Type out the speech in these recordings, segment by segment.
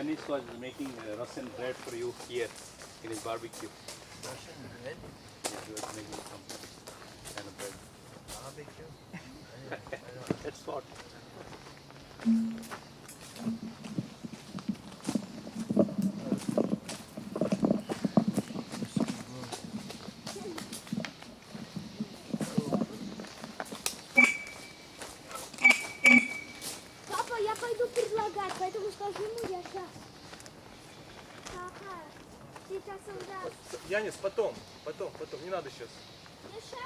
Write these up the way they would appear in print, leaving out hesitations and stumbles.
Dennis was making Russian bread for you here in his barbecue. Russian bread? Yeah, he was making some kind of bread. Barbecue? That's what. Папа, я пойду предлагать, поэтому скажи ему я сейчас. Папа, сейчас он даст. Янис, потом, не надо сейчас. Я сейчас.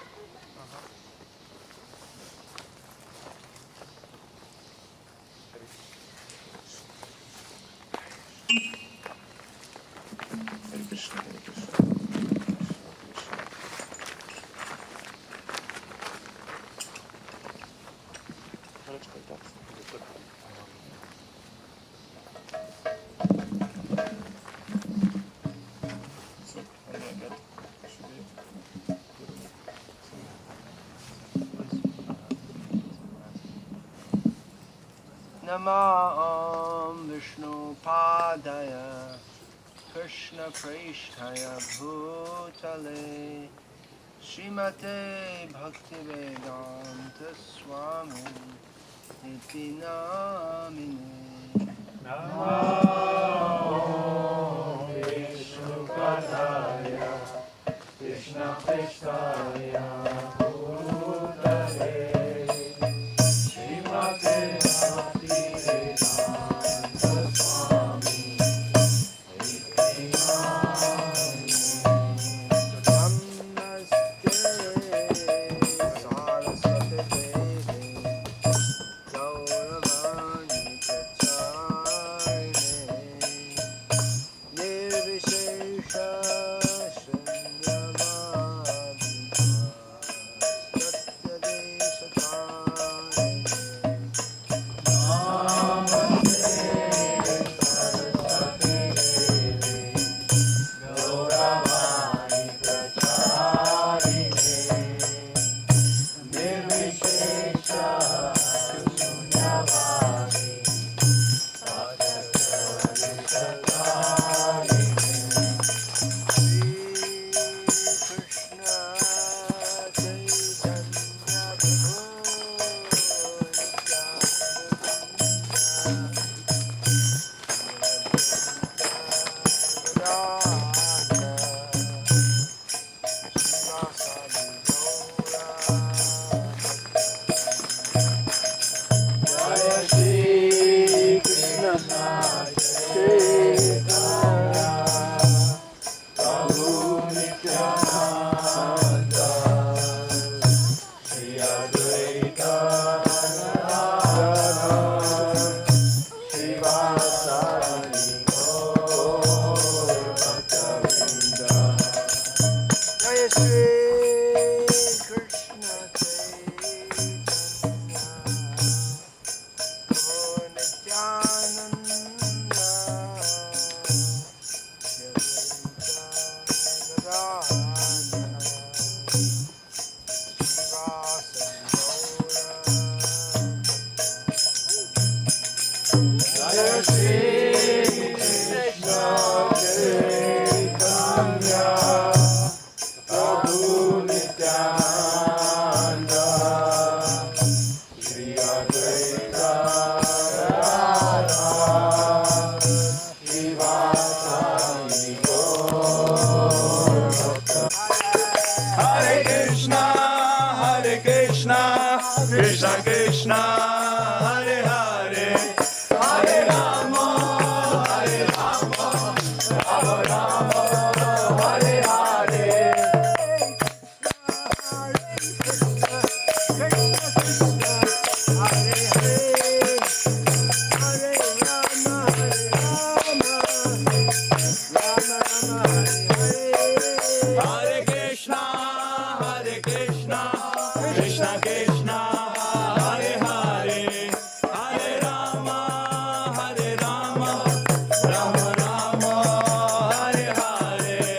Namah Vishnu Padaya Krishna Prishtaya Bhutale Srimate Bhakti Vedanta Swami Niti Namine Namah Vishnu Padaya Krishna Prishtaya Bhutale Srimate Krishna Krishna Hare Hare Hare Rama Hare Rama Rama Rama Hare Hare Hare Krishna Hare Krishna Krishna Krishna Hare Hare Hare Rama Hare Rama Rama Rama Hare Hare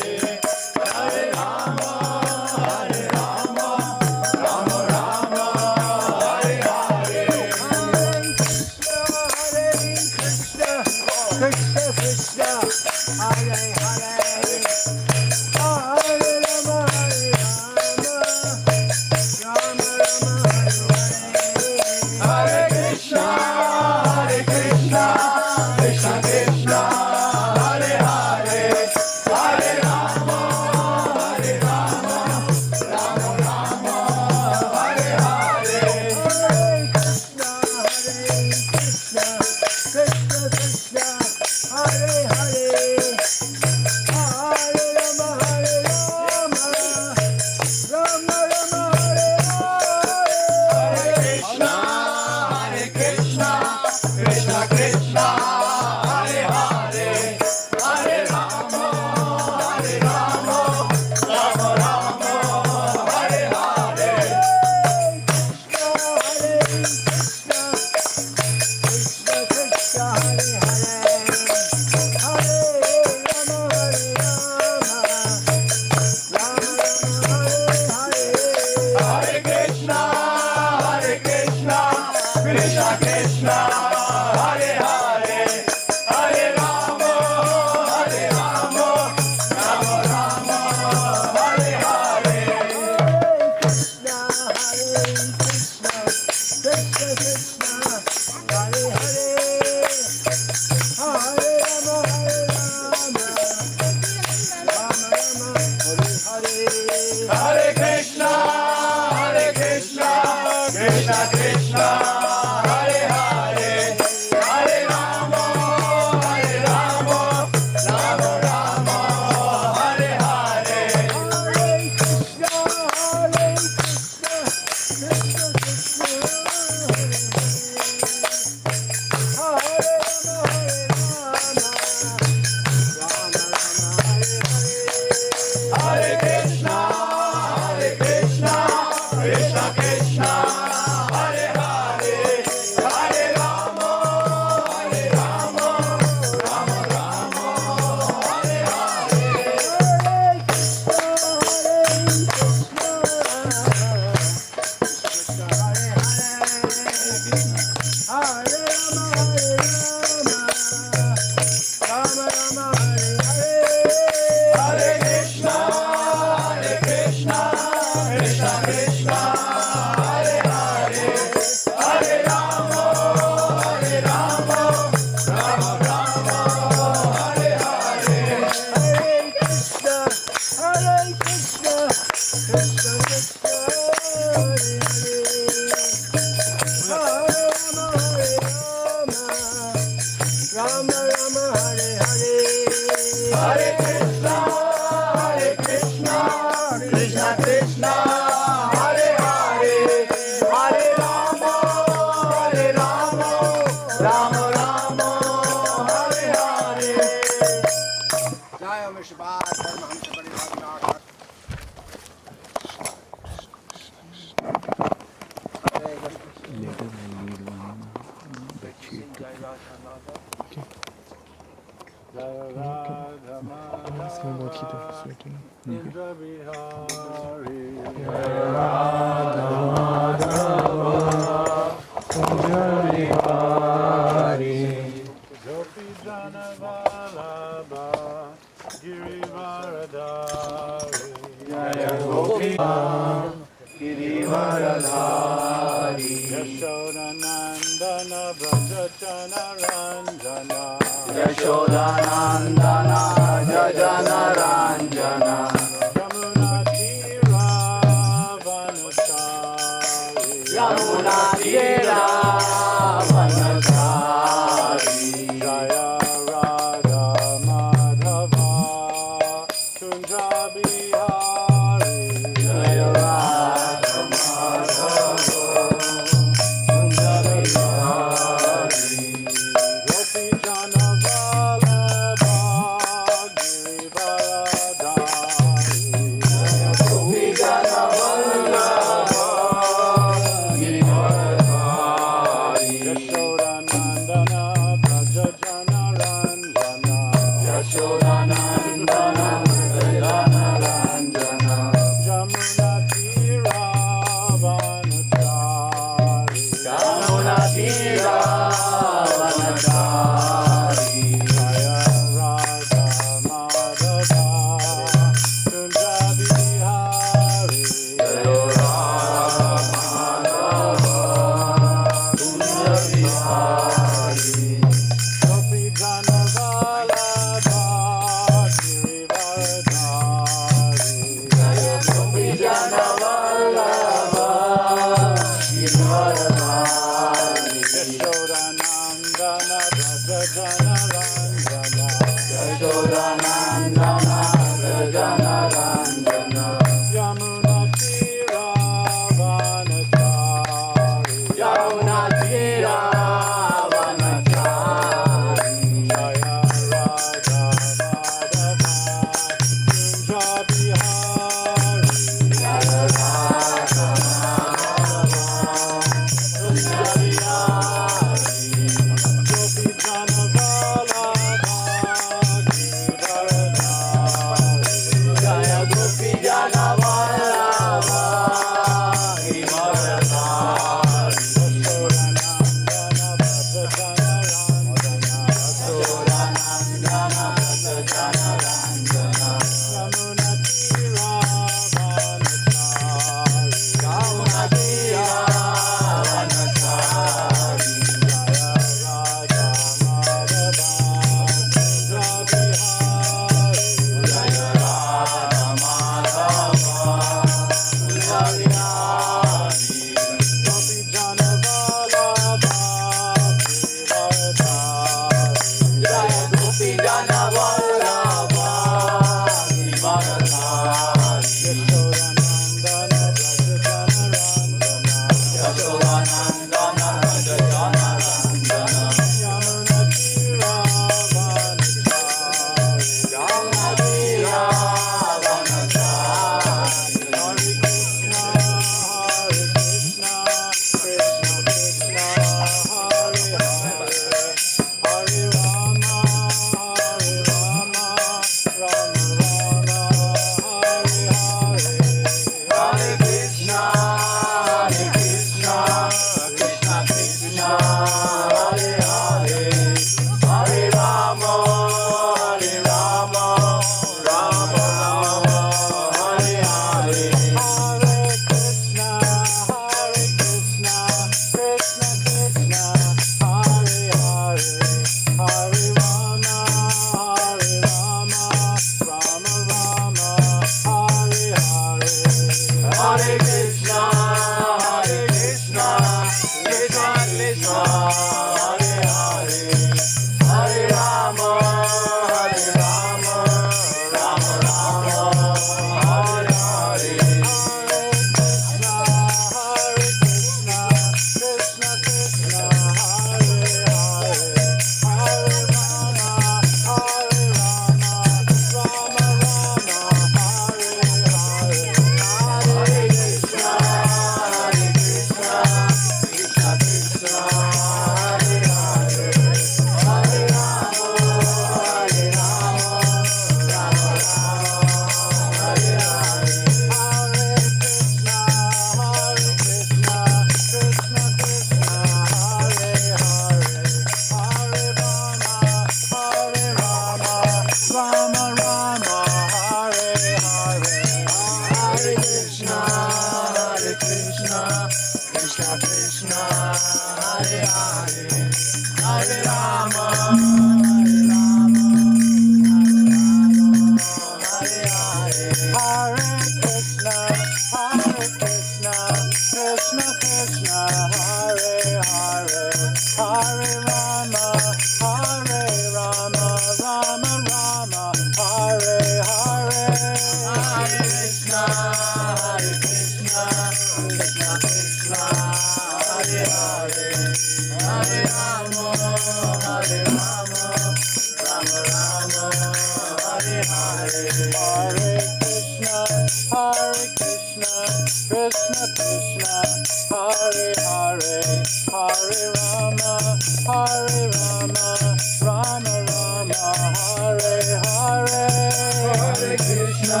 Hare Rama, Rama Rama, Hare Hare. Hare Krishna,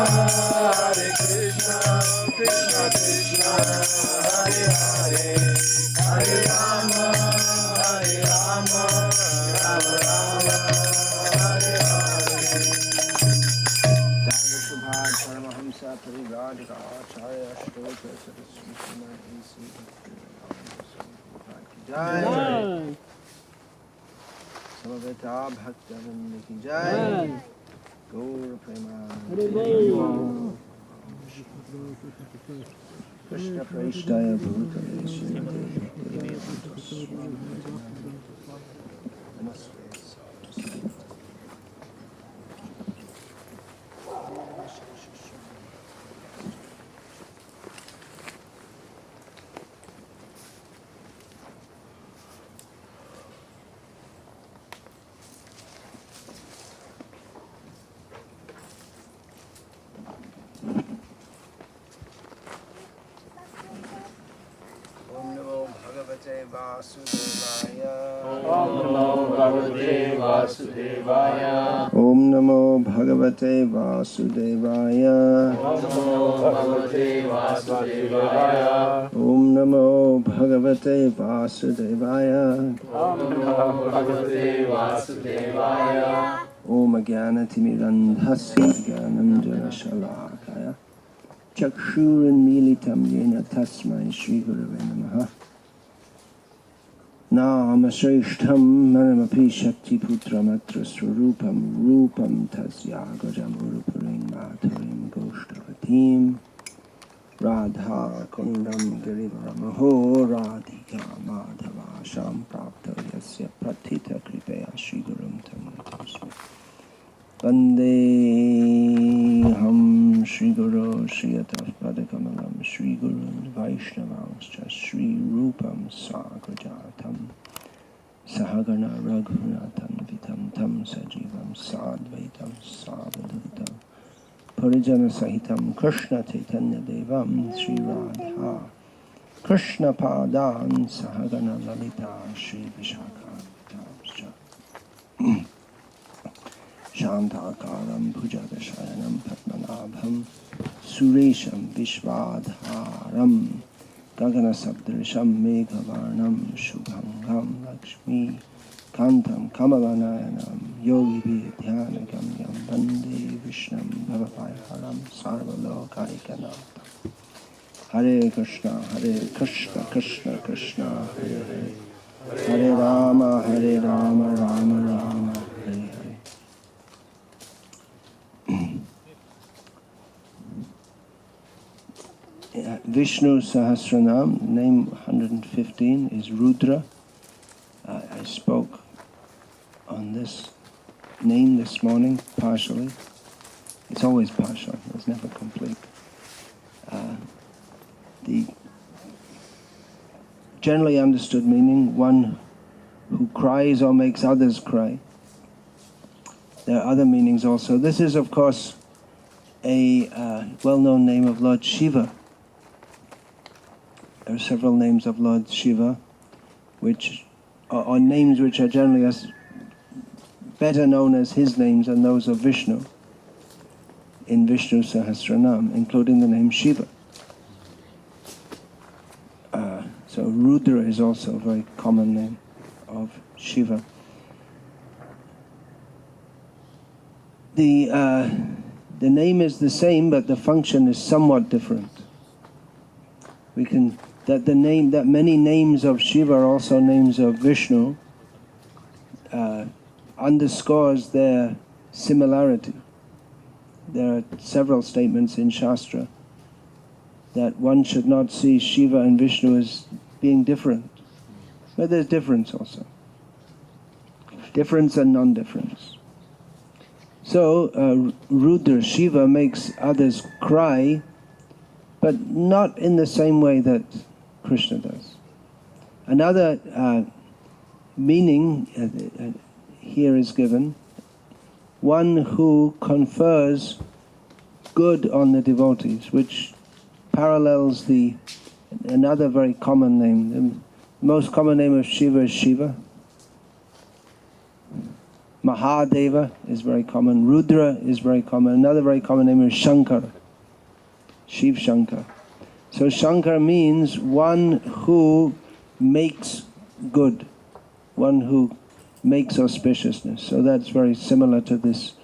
Krishna Krishna, Hare Hare, Hare Rama, Rama Rama, Hare Hare. Subhad Paramahamsa Parivadika Acharya Shtotra Saraswati Isi Jai Samaveta Bhaktavan Ki Jai Gaur Preman Krishna Praishtaya Bhutale Namaste. Om Namo Bhagavate Vasudevaya. Om Namo Bhagavate Vasudevaya. Om Agyanatimirandhasya Gyananjana Shalakaya Chakshuranmilitam Yena Tasmai Shri Gurave Namaha. Namashrishtham manamapi shakti putramatra swarupam rupam tasya gajamurupurim mathurim goshtavatim radha kundam girivaramaho radhika madhava sham prapta yasya pratita kripaya shigurum tamutosmi Vandeham Shri Guru Shri Atapradakamalam Shri Guru Vaishnavanscha Shri Rupam Sagrajatam Sahagana Raghunathan Vitam Tam Sajivam Sadvaitam Savadutam Parijana Sahitam Krishna Chaitanya Devam Shri Radha Krishna Padan Sahagana Lalita Shri Vishaka Shantakaram Bhujagashayana Padmanabham Suresham Vishwadharam Gagana Sabdrisham Meghavarnam Shubhangam Lakshmi Kantam Kamalanayanam Yogi Vidhyanagam Yam Bande Vishnam Bhavapaiharam Sarvalokaikanam Hare Krishna, Krishna Krishna, Hare Hare Hare Rama, Rama Rama, Hare Hare. Vishnu Sahasranam, name 115, is Rudra. I spoke on this name this morning, partially. It's always partial, it's never complete. The generally understood meaning, one who cries or makes others cry. There are other meanings also. This is, of course, a well-known name of Lord Shiva. There are several names of Lord Shiva, which are names which are generally better known as his names than those of Vishnu in Vishnu Sahasranam, including the name Shiva. So Rudra is also a very common name of Shiva. The name is the same, but the function is somewhat different. That many names of Shiva are also names of Vishnu underscores their similarity. There are several statements in Shastra that one should not see Shiva and Vishnu as being different. But there's difference also. Difference and non-difference. So Rudra, Shiva, makes others cry, but not in the same way that Krishna does. Another meaning here is given, one who confers good on the devotees, which parallels another very common name. The most common name of Shiva is Shiva. Mahadeva is very common. Rudra is very common. Another very common name is Shankar. Shiv Shankar. So Shankar means one who makes good, one who makes auspiciousness. So that's very similar to this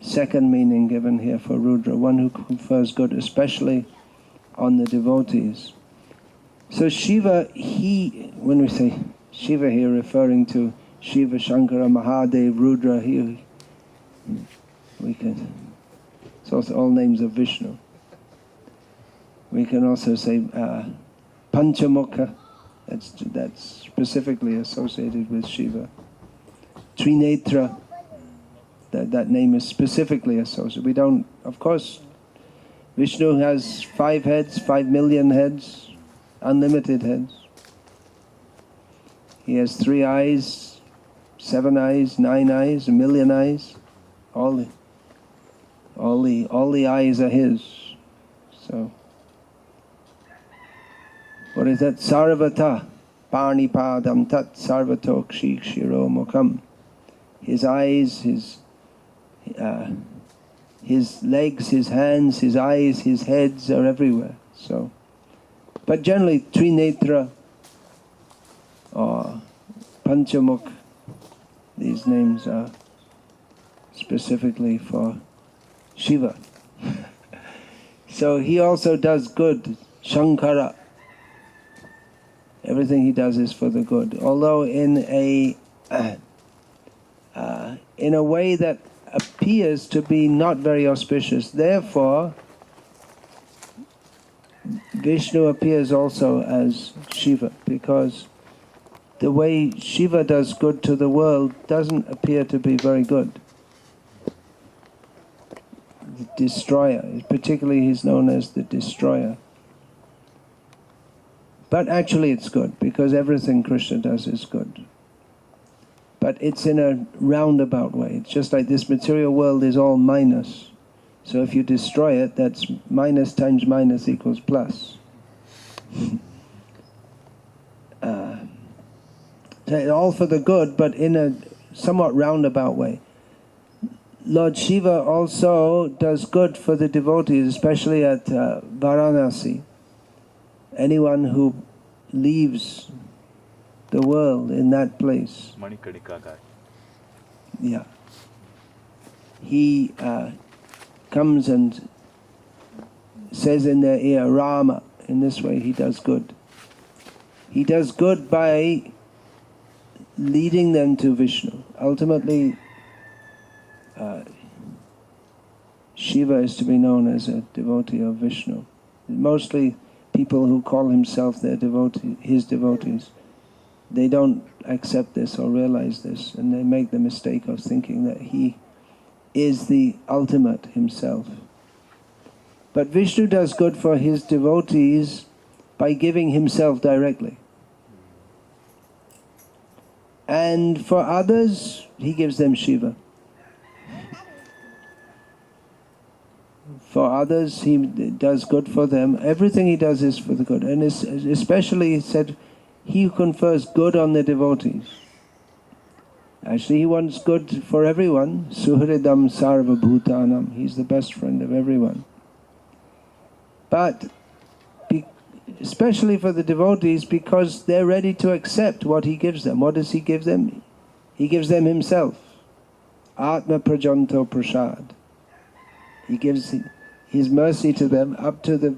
second meaning given here for Rudra, one who confers good, especially on the devotees. So Shiva, when we say Shiva here, referring to Shiva, Shankara, Mahadev, Rudra, it's also all names of Vishnu. We can also say Panchamukha, that's specifically associated with Shiva. Trinetra, that name is specifically associated. We don't, of course, Vishnu has 5 heads, 5 million heads, unlimited heads. He has 3 eyes, 7 eyes, 9 eyes, 1 million eyes. All the eyes are his. So, what is that? Sarvata, Panipadam Tat Sarvato Kshikshiro Mukham. His eyes, his legs, his hands, his eyes, his heads are everywhere. So, but generally Trinetra or Panchamukh, these names are specifically for Shiva. So he also does good, Shankara. Everything he does is for the good, although in a way that appears to be not very auspicious. Therefore, Vishnu appears also as Shiva, because the way Shiva does good to the world doesn't appear to be very good. The destroyer, particularly he's known as the destroyer. But actually it's good, because everything Krishna does is good. But it's in a roundabout way. It's just like this material world is all minus. So if you destroy it, that's minus times minus equals plus. All for the good, but in a somewhat roundabout way. Lord Shiva also does good for the devotees, especially at Varanasi. Anyone who leaves the world in that place, yeah, he comes and says in their ear, Rama. In this way he does good. He does good by leading them to Vishnu. Ultimately, Shiva is to be known as a devotee of Vishnu. Mostly people who call himself their devotee, his devotees, they don't accept this or realize this, and they make the mistake of thinking that he is the ultimate himself. But Vishnu does good for his devotees by giving himself directly. And for others, he gives them Shiva. For others, he does good for them. Everything he does is for the good. And especially, he said, he who confers good on the devotees. Actually, he wants good for everyone. Suhridam sarva bhutanam. He's the best friend of everyone. But especially for the devotees, because they're ready to accept what he gives them. What does he give them? He gives them himself. Atma prajanto prasad. He gives his mercy to them up to the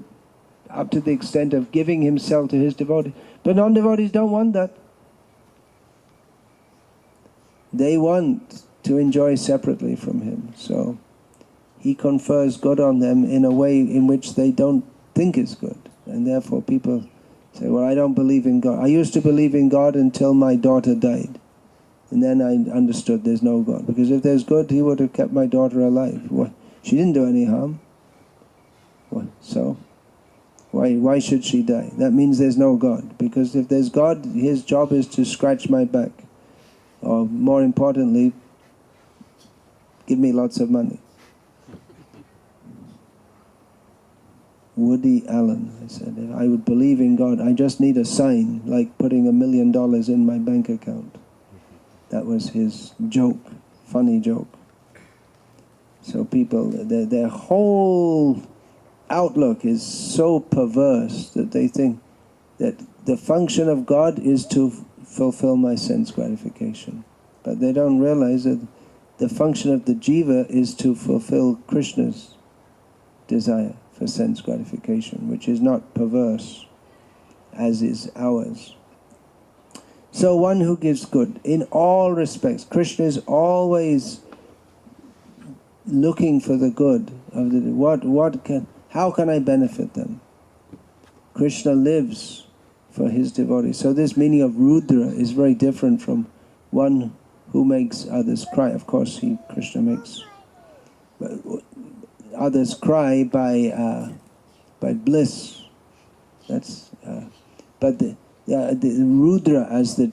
extent of giving himself to his devotees. But non-devotees don't want that. They want to enjoy separately from him. So he confers good on them in a way in which they don't think is good. And therefore people say, well, I don't believe in God. I used to believe in God until my daughter died. And then I understood there's no God. Because if there's good, he would have kept my daughter alive. She didn't do any harm. So why should she die? That means there's no God. Because if there's God, his job is to scratch my back. Or more importantly, give me lots of money. Woody Allen, I said, if I would believe in God, I just need a sign, like putting $1 million in my bank account. That was his joke funny joke. So people, their whole outlook is so perverse that they think that the function of God is to fulfill my sense gratification. But they don't realize that the function of the jiva is to fulfill Krishna's desire for sense gratification, which is not perverse as is ours. So one who gives good in all respects. Krishna is always looking for the good of the how can I benefit them? Krishna lives for his devotees. So this meaning of Rudra is very different from one who makes others cry. Of course, Krishna makes others cry by bliss. That's but the Rudra as the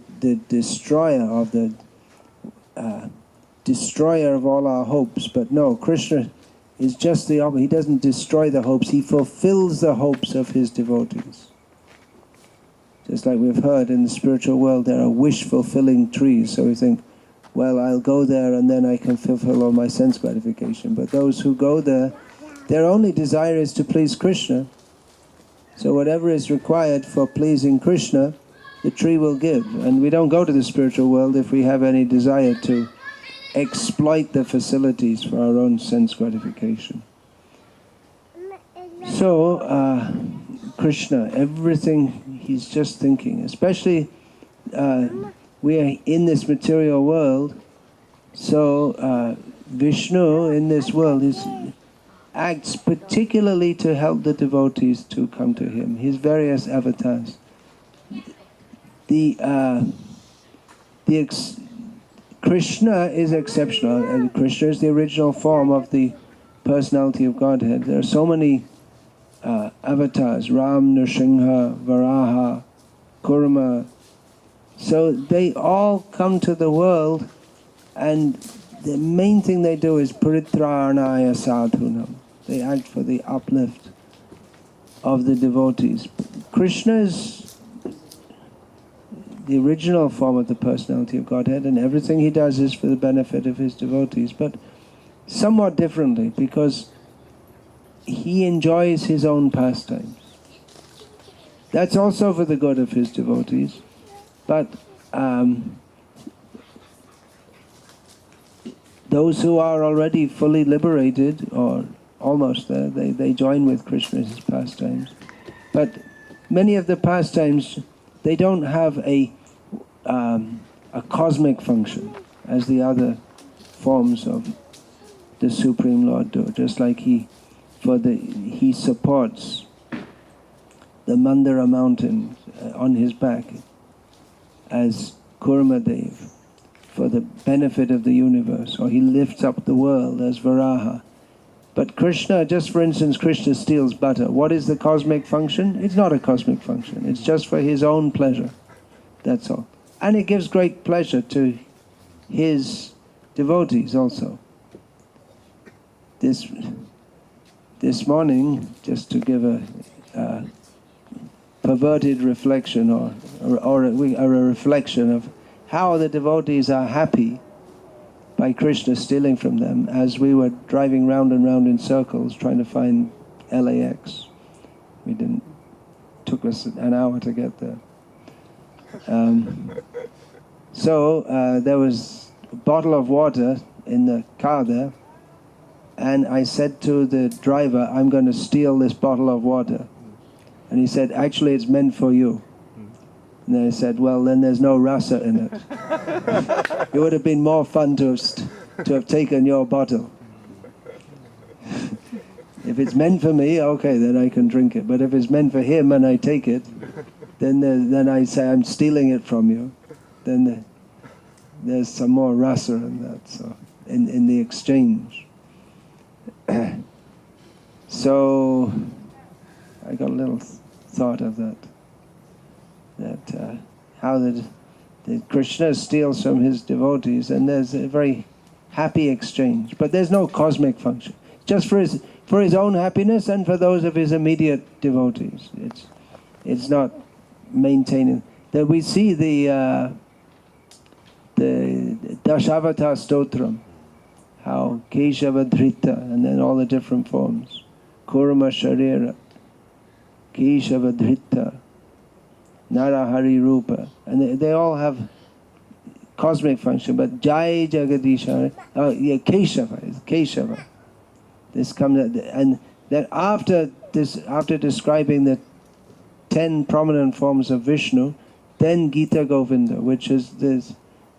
destroyer of the destroyer of all our hopes. But no, Krishna is just the opposite. He doesn't destroy the hopes, he fulfills the hopes of his devotees. Just like we've heard in the spiritual world, there are wish-fulfilling trees. So we think, well, I'll go there and then I can fulfill all my sense gratification. But those who go there, their only desire is to please Krishna. So whatever is required for pleasing Krishna, the tree will give. And we don't go to the spiritual world if we have any desire to exploit the facilities for our own sense gratification. So, Krishna, everything he's just thinking, especially we are in this material world, so Vishnu in this world acts particularly to help the devotees to come to him, his various avatars. Krishna is exceptional, and Krishna is the original form of the personality of Godhead. There are so many avatars, Ram, Nrsimha, Varaha, Kurma. So they all come to the world, and the main thing they do is Paritranaya Sadhunam. They act for the uplift of the devotees. Krishna is the original form of the personality of Godhead, and everything he does is for the benefit of his devotees, but somewhat differently, because he enjoys his own pastimes. That's also for the good of his devotees, but those who are already fully liberated, or almost there, they join with Krishna in his pastimes. But many of the pastimes, they don't have a cosmic function as the other forms of the Supreme Lord do. Just like he supports the Mandara mountain on his back as Kurmadev for the benefit of the universe, or he lifts up the world as Varaha. But Krishna, just for instance, Krishna steals butter. What is the cosmic function? It's not a cosmic function. It's just for his own pleasure. That's all. And it gives great pleasure to his devotees also. This morning, just to give a perverted reflection or a reflection of how the devotees are happy by Krishna stealing from them, as we were driving round and round in circles trying to find LAX. Took us an hour to get there. So there was a bottle of water in the car there, and I said to the driver, I'm going to steal this bottle of water. And he said, actually it's meant for you. And then I said, well, then there's no rasa in it. It would have been more fun to have taken your bottle. If it's meant for me, okay, then I can drink it. But if it's meant for him and I take it, then I say I'm stealing it from you. Then there's some more rasa in that, so in the exchange. So I got a little thought of that how the Krishna steals from his devotees, and there's a very happy exchange. But there's no cosmic function. Just for his own happiness and for those of his immediate devotees. It's not maintaining. That we see the Dashavata Stotram. how Keshava Dhrita, and then all the different forms. Kurma Sharira, Keshava Dhrita, Narahari Rupa, and they all have cosmic function, but Jai Jagadisha, Keshava is Keshava. This comes, and then after describing the 10 prominent forms of Vishnu, then Gita Govinda, which is this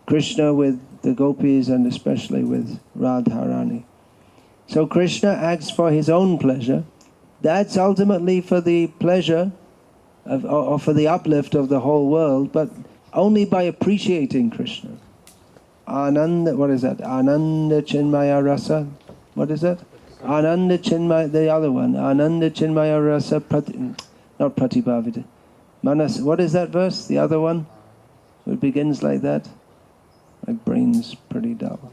Krishna with the gopis and especially with Radharani. So Krishna acts for his own pleasure. That's ultimately for the pleasure of, or for the uplift of the whole world, but only by appreciating Krishna. Ananda, what is that? Ananda Chinmaya Rasa. What is that? Ananda Chinmaya, the other one. Ananda Chinmaya Rasa, not Pratibhavita. Manas, what is that verse? The other one? It begins like that. My brain's pretty dull.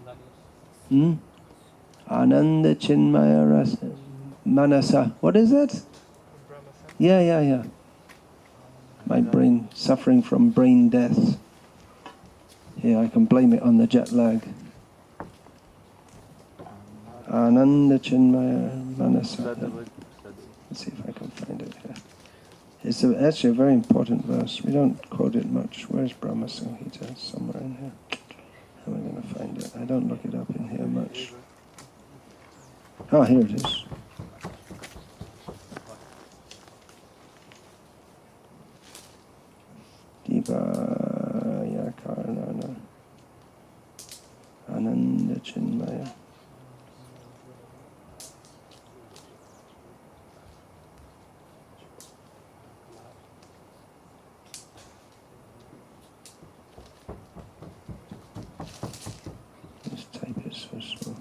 Ananda Chinmaya Rasa. Manasa. What is that? Yeah. My brain suffering from brain death. Yeah, I can blame it on the jet lag. Ananda Chinmaya Manasa. Let's see if I can find it here. It's actually a very important verse. We don't quote it much. Where's Brahma Samhita? Somewhere in here. How am I going to find it? I don't look it up in here much. Ah, here it is. Divaya Karnana Ananda Chinmaya. This type is so slow.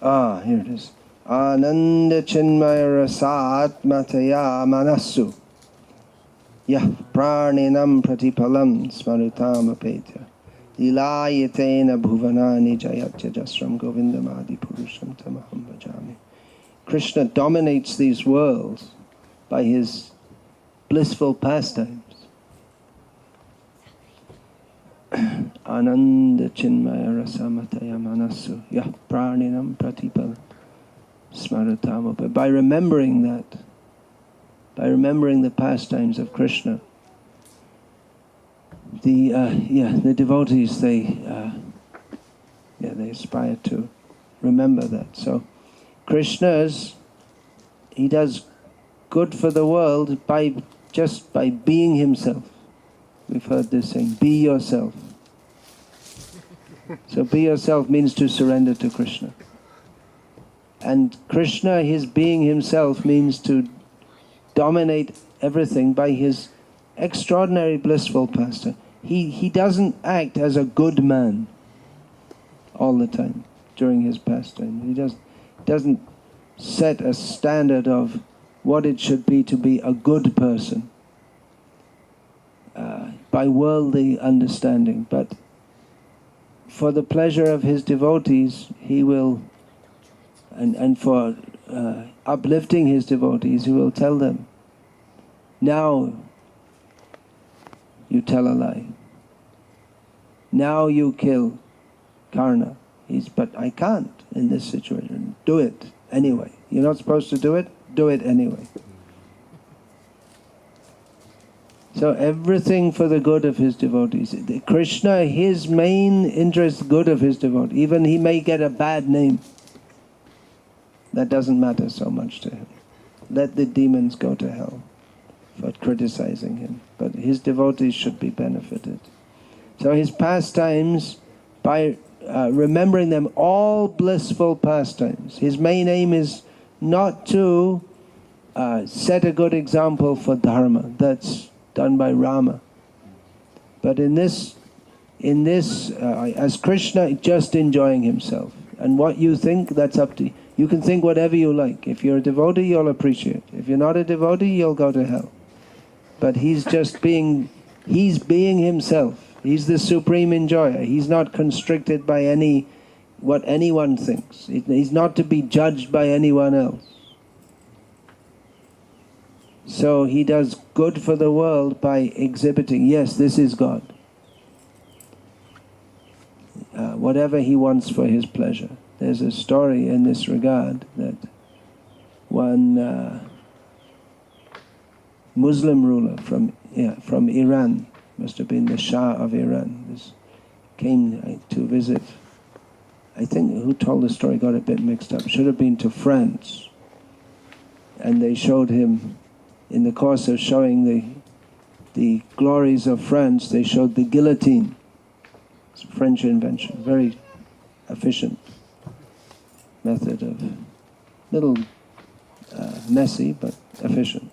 Ah, here it is. Ananda Chinmaya Rasat Mataya Manasu Yah Praninam Pratipalam Smarutam Apetya Ilayatena Bhuvanani Jayatya Jasram Govindamadi Purusham Tamaham Bhajami. Krishna dominates these worlds by his blissful pastimes. Ananda Chinmaya Rasamataya Manasu Yah Praninam Pratipalam Smarutamapa. By remembering that, by remembering the pastimes of Krishna, the devotees they aspire to remember that. So he does good for the world just by being himself. We've heard this saying, be yourself. So be yourself means to surrender to Krishna. And Krishna, his being himself, means to dominate everything by his extraordinary blissful pastime. He doesn't act as a good man all the time during his pastime. He doesn't set a standard of what it should be to be a good person by worldly understanding. But for the pleasure of his devotees, he will, and for uplifting his devotees, he will tell them, now you tell a lie. Now you kill Karna. But I can't in this situation. Do it anyway. You're not supposed to do it anyway. So everything for the good of his devotees. Krishna, his main interest, good of his devotees. Even he may get a bad name. That doesn't matter so much to him. Let the demons go to hell for criticizing him. But his devotees should be benefited. So his pastimes, by remembering them, all blissful pastimes. His main aim is not to set a good example for dharma. That's done by Rama. But in this, as Krishna, just enjoying himself. And what you think, that's up to you. You can think whatever you like. If you're a devotee, you'll appreciate. If you're not a devotee, you'll go to hell. But he's being himself. He's the supreme enjoyer. He's not constricted by what anyone thinks. He's not to be judged by anyone else. So he does good for the world by exhibiting, yes, this is God. Whatever he wants for his pleasure. There's a story in this regard that one Muslim ruler from Iran, must have been the Shah of Iran, came to visit. I think who told the story got a bit mixed up. Should have been to France. And they showed him, in the course of showing the glories of France, they showed the guillotine. It's a French invention, very efficient method of, little messy but efficient.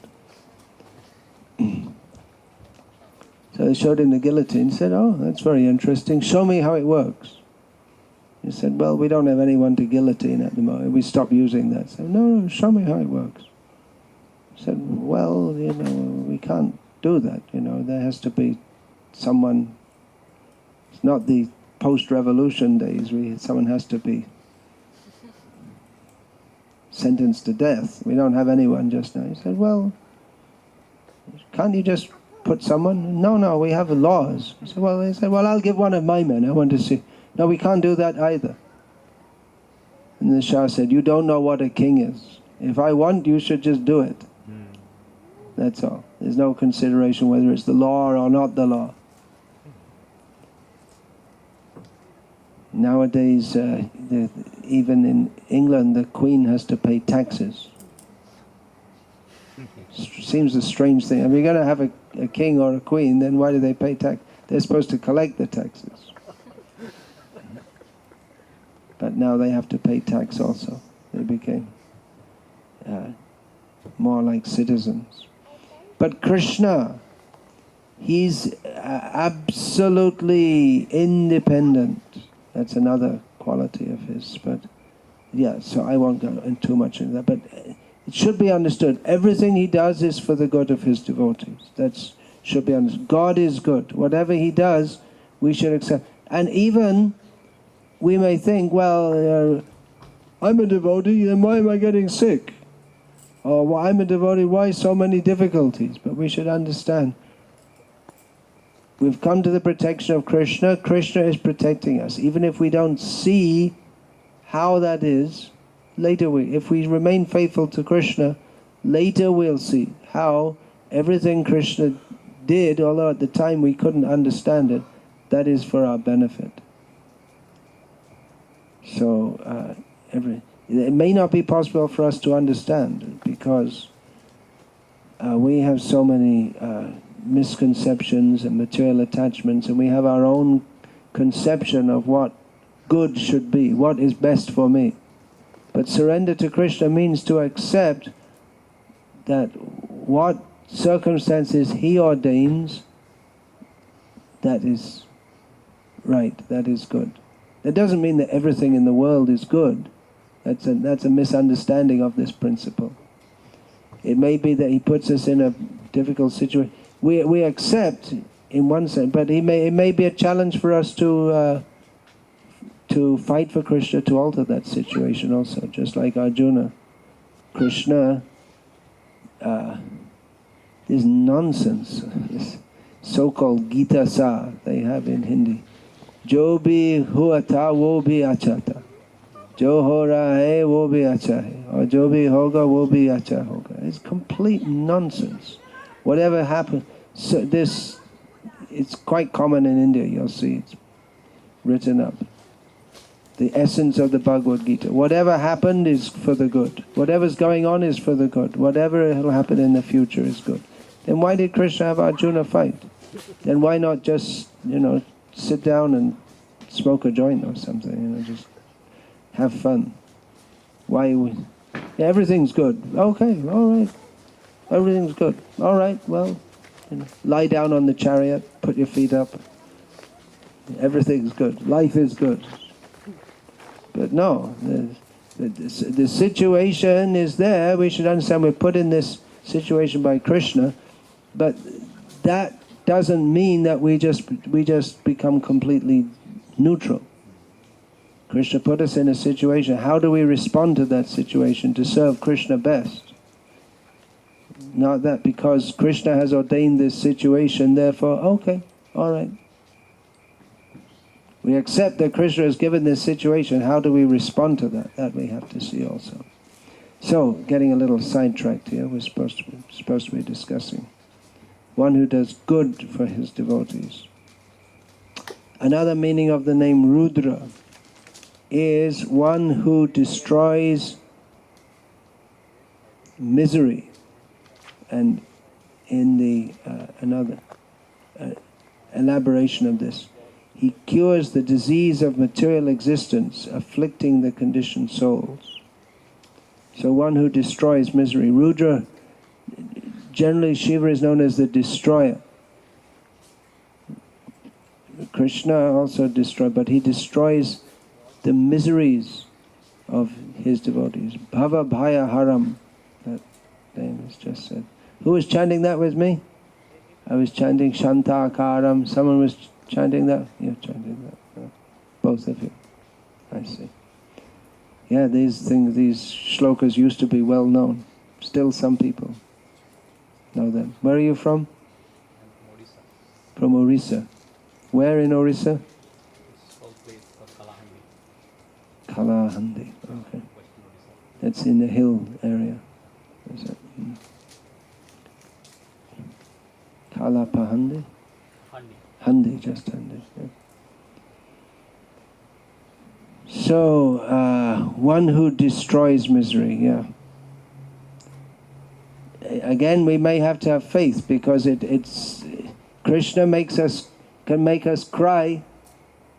So they showed him the guillotine. He said, "Oh, that's very interesting. Show me how it works." He said, "Well, we don't have anyone to guillotine at the moment. We stopped using that." So, "No, show me how it works." He said, "Well, we can't do that. There has to be someone. It's not the post-revolution days. Someone has to be sentenced to death. We don't have anyone just now." He said, "Well, can't you just put someone?" No, we have laws." He said, "Well, I'll give one of my men. I want to see." "No, we can't do that either." And the Shah said, "You don't know what a king is. If I want, you should just do it. That's all. There's no consideration whether it's the law or not the law." Nowadays, even in England, the Queen has to pay taxes. Seems a strange thing. If you're going to have a king or a queen, then why do they pay tax? They're supposed to collect the taxes. But now they have to pay tax also. They became more like citizens. But Krishna, he's absolutely independent. That's another quality of his. But yeah, so I won't go into too much into that. But it should be understood, everything he does is for the good of his devotees. That should be understood. God is good. Whatever he does, we should accept. And even, we may think, well, I'm a devotee, then why am I getting sick? Or well, I'm a devotee, why so many difficulties? But we should understand, we've come to the protection of Krishna. Krishna is protecting us. Even if we don't see how that is, later if we remain faithful to Krishna, later we'll see how everything Krishna did, although at the time we couldn't understand it, that is for our benefit. So it may not be possible for us to understand because we have so many misconceptions and material attachments, and we have our own conception of what good should be, what is best for me. But surrender to Krishna means to accept that what circumstances he ordains, that is right, that is good. That doesn't mean that everything in the world is good. That's a misunderstanding of this principle. It may be that he puts us in a difficult situation. We accept in one sense, but it may be a challenge for us to fight for Krishna to alter that situation also, just like Arjuna. Krishna, this nonsense, this so-called Gita Sa they have in Hindi. Jo bhi hua tha wo bhi acha tha. Jo ho raha hai wo bhi acha hai. Or jo bhi hoga wo bhi acha hoga. It's complete nonsense. Whatever happens, so it's quite common in India, you'll see, it's written up. The essence of the Bhagavad Gita. Whatever happened is for the good. Whatever's going on is for the good. Whatever will happen in the future is good. Then why did Krishna have Arjuna fight? Then why not just, sit down and smoke a joint or something, just have fun? Everything's good. Okay, all right. Everything's good. All right, well, lie down on the chariot, put your feet up. Everything's good. Life is good. But no, the situation is there. We should understand we're put in this situation by Krishna, but that doesn't mean that we just become completely neutral. Krishna put us in a situation. How do we respond to that situation to serve Krishna best? Not that because Krishna has ordained this situation, therefore, okay, all right. We accept that Krishna has given this situation. How do we respond to that? That we have to see also. So, getting a little sidetracked here, we're supposed to be discussing one who does good for his devotees. Another meaning of the name Rudra is one who destroys misery. And in the another elaboration of this, he cures the disease of material existence afflicting the conditioned souls. So one who destroys misery. Rudra, generally Shiva is known as the destroyer. Krishna also destroys, but he destroys the miseries of his devotees. Bhava Bhaya Haram, that name is just said. Who was chanting that with me? I was chanting Shantakaram. Someone was chanting that? You're chanting that. Both of you. I see. Yeah, these things, these shlokas used to be well known. Still some people know them. Where are you from? From Orissa. Where in Orissa? Kalahandi. Okay. That's in the hill area. Is that? Kalapahandi? Handi, just Handi. Yeah. So, one who destroys misery, yeah. Again, we may have to have faith because it's Krishna can make us cry,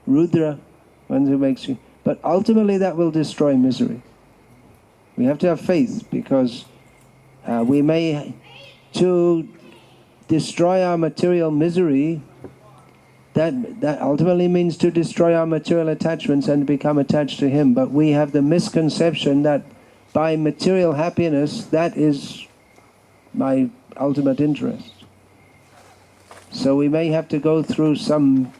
Rudra, one who makes you, but ultimately that will destroy misery. We have to have faith because we may, to destroy our material misery, that ultimately means to destroy our material attachments and become attached to Him. But we have the misconception that by material happiness, that is my ultimate interest. So we may have to go through some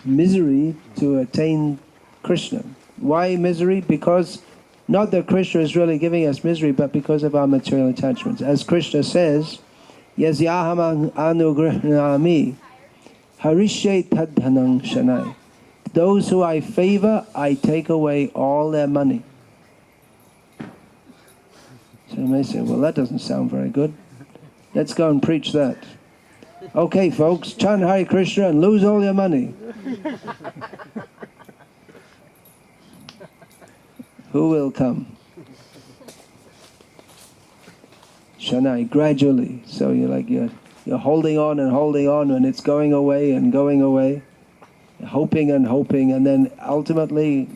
misery to attain Krishna. Why misery? Because not that Krishna is really giving us misery, but because of our material attachments. As Krishna says, Yasyaham anugrahnami harishe tadhanam shanai. Those who I favor, I take away all their money. So you may say, well, that doesn't sound very good. Let's go and preach that. Okay, folks, chant Hare Krishna and lose all your money. Who will come? Shanai, gradually. So you're holding on and it's going away and going away, hoping and hoping, and then ultimately,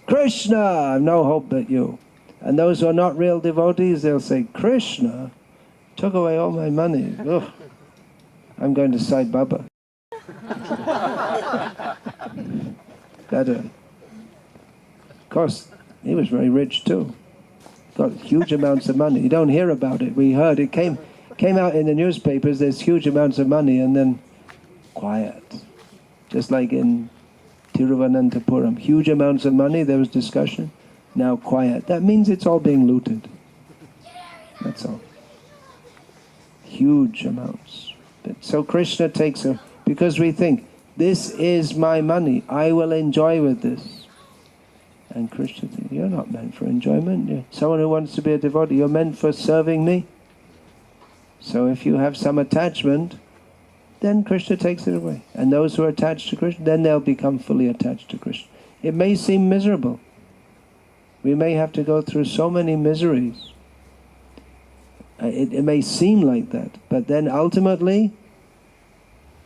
Krishna, I've no hope but you. And those who are not real devotees, they'll say, Krishna took away all my money. Ugh, I'm going to Sai Baba. Better. Of course, he was very rich too. Got huge amounts of money. You don't hear about it. We heard it came out in the newspapers. There's huge amounts of money, and then quiet. Just like in Tiruvananthapuram, huge amounts of money. There was discussion. Now quiet. That means it's all being looted. That's all. Huge amounts. So Krishna takes her because we think this is my money. I will enjoy with this. And Krishna thinks, you're not meant for enjoyment. You're someone who wants to be a devotee, you're meant for serving me. So if you have some attachment, then Krishna takes it away. And those who are attached to Krishna, then they'll become fully attached to Krishna. It may seem miserable. We may have to go through so many miseries. It may seem like that, but then ultimately,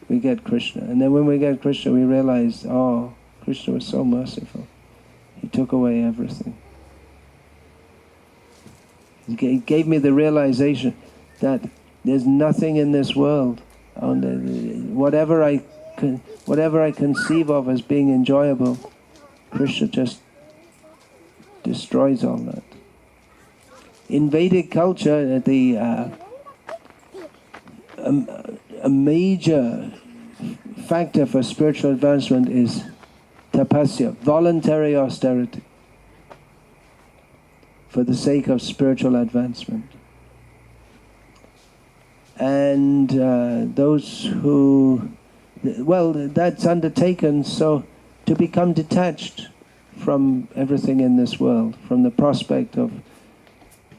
we get Krishna. And then when we get Krishna, we realize, oh, Krishna was so merciful. He took away everything. He gave me the realization that there's nothing in this world, whatever I conceive of as being enjoyable, Krishna just destroys all that. In Vedic culture, a major factor for spiritual advancement is tapasya, voluntary austerity, for the sake of spiritual advancement. and those who, well, that's undertaken so to become detached from everything in this world, from the prospect of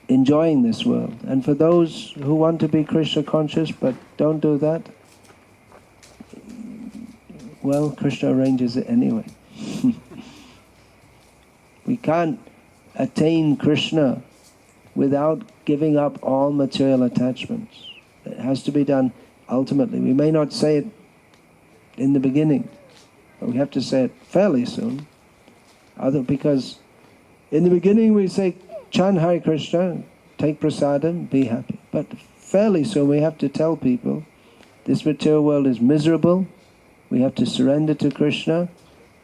enjoying this world. And for those who want to be Krishna conscious but don't do that, well, Krishna arranges it anyway. We can't attain Krishna without giving up all material attachments. It has to be done ultimately. We may not say it in the beginning, but we have to say it fairly soon. Because in the beginning we say, chant Hare Krishna, take prasadam, be happy. But fairly soon we have to tell people, this material world is miserable, we have to surrender to Krishna.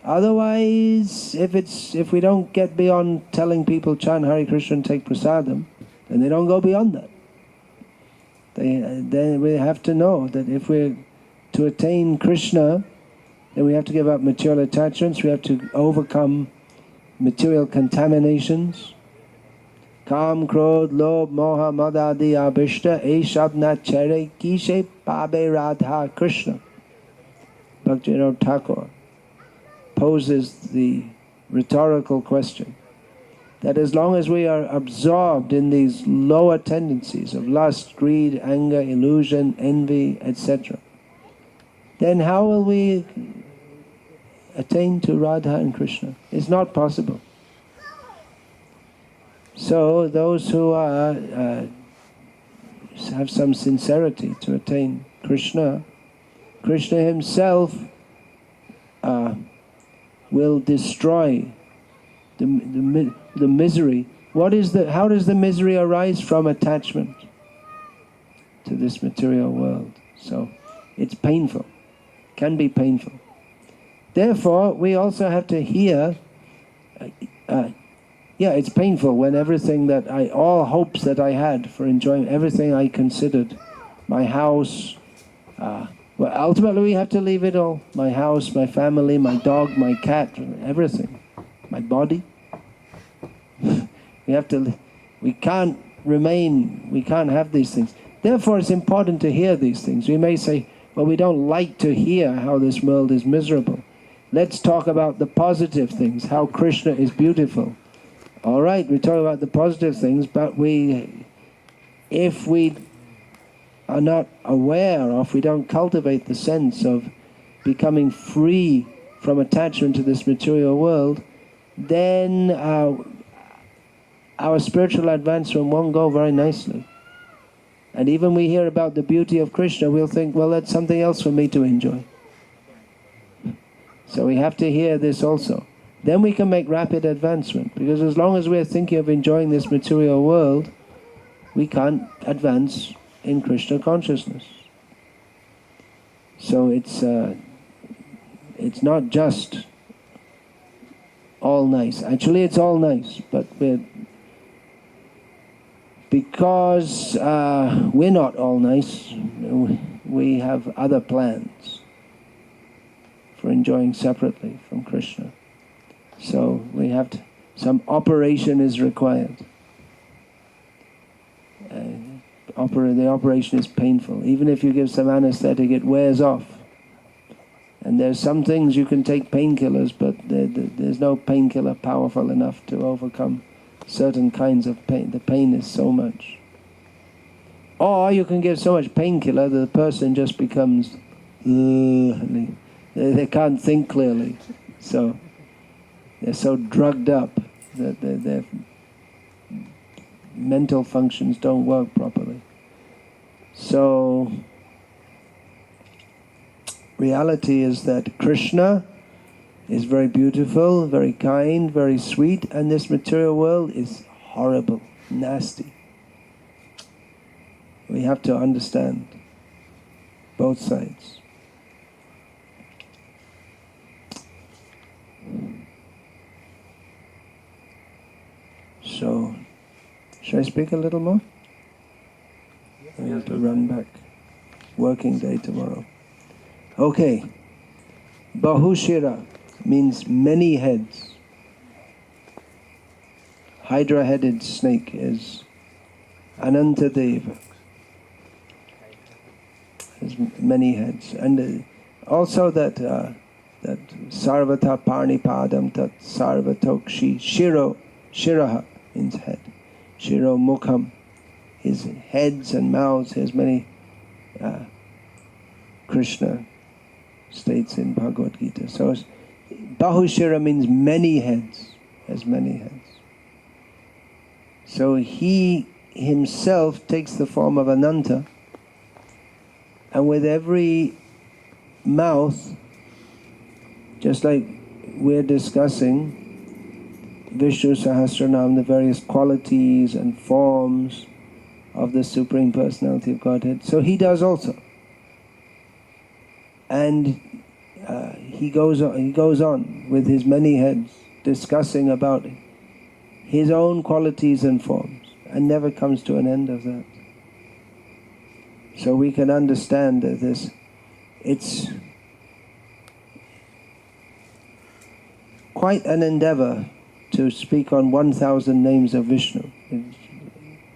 Otherwise, if we don't get beyond telling people chant Hare Krishna and take prasadam, then they don't go beyond that. Then we have to know that if we're to attain Krishna, then we have to give up material attachments, we have to overcome material contaminations. Kam, Krodh, Lobh, Moha, Mad Adi Abhishta, Eshab na Chere, Kishe Pabe Radha Krishna. Bhaktivinoda Thakur poses the rhetorical question that as long as we are absorbed in these lower tendencies of lust, greed, anger, illusion, envy, etc., then how will we attain to Radha and Krishna? It's not possible. So those who have some sincerity to attain Krishna, Krishna himself will destroy the misery. How does the misery arise? From attachment to this material world. So it's painful, can be painful. Therefore, we also have to hear, it's painful when everything that all hopes that I had for enjoying, everything I considered, my house, well, ultimately we have to leave it all. My house, my family, my dog, my cat, everything. My body. We can't have these things. Therefore it's important to hear these things. We may say, well, we don't like to hear how this world is miserable. Let's talk about the positive things, how Krishna is beautiful. All right, we talk about the positive things, but if we are not aware of, we don't cultivate the sense of becoming free from attachment to this material world, then our spiritual advancement won't go very nicely. And even we hear about the beauty of Krishna, we'll think, well, that's something else for me to enjoy. So we have to hear this also. Then we can make rapid advancement, because as long as we're thinking of enjoying this material world, we can't advance in Krishna consciousness. So it's not just all nice. Actually, it's all nice, but because we're not all nice, we have other plans for enjoying separately from Krishna. So we have to, some operation is required. The operation is painful. Even if you give some anesthetic, it wears off. And there's some things you can take painkillers, but there's no painkiller powerful enough to overcome certain kinds of pain. The pain is so much. Or you can give so much painkiller that the person just becomes, they can't think clearly. So they're so drugged up that their mental functions don't work properly. So reality is that Krishna is very beautiful, very kind, very sweet, and this material world is horrible, nasty. We have to understand both sides. So, should I speak a little more? I have to run back. Working day tomorrow. Okay. Bahushira means many heads. Hydra-headed snake is Anantadeva. has many heads. And also that Sarvata Parnipadam Tat Sarvatokshi Shiraha means head. Shiro Mukham, his heads and mouths, has many. Krishna states in Bhagavad Gita. So Bahushira means many heads, has many heads. So he himself takes the form of Ananta, and with every mouth, just like we're discussing Vishnu Sahasranam, the various qualities and forms of the Supreme Personality of Godhead, so he does also. And he goes on with his many heads, discussing about his own qualities and forms, and never comes to an end of that. So we can understand that it's quite an endeavor to speak on 1,000 names of Vishnu. It's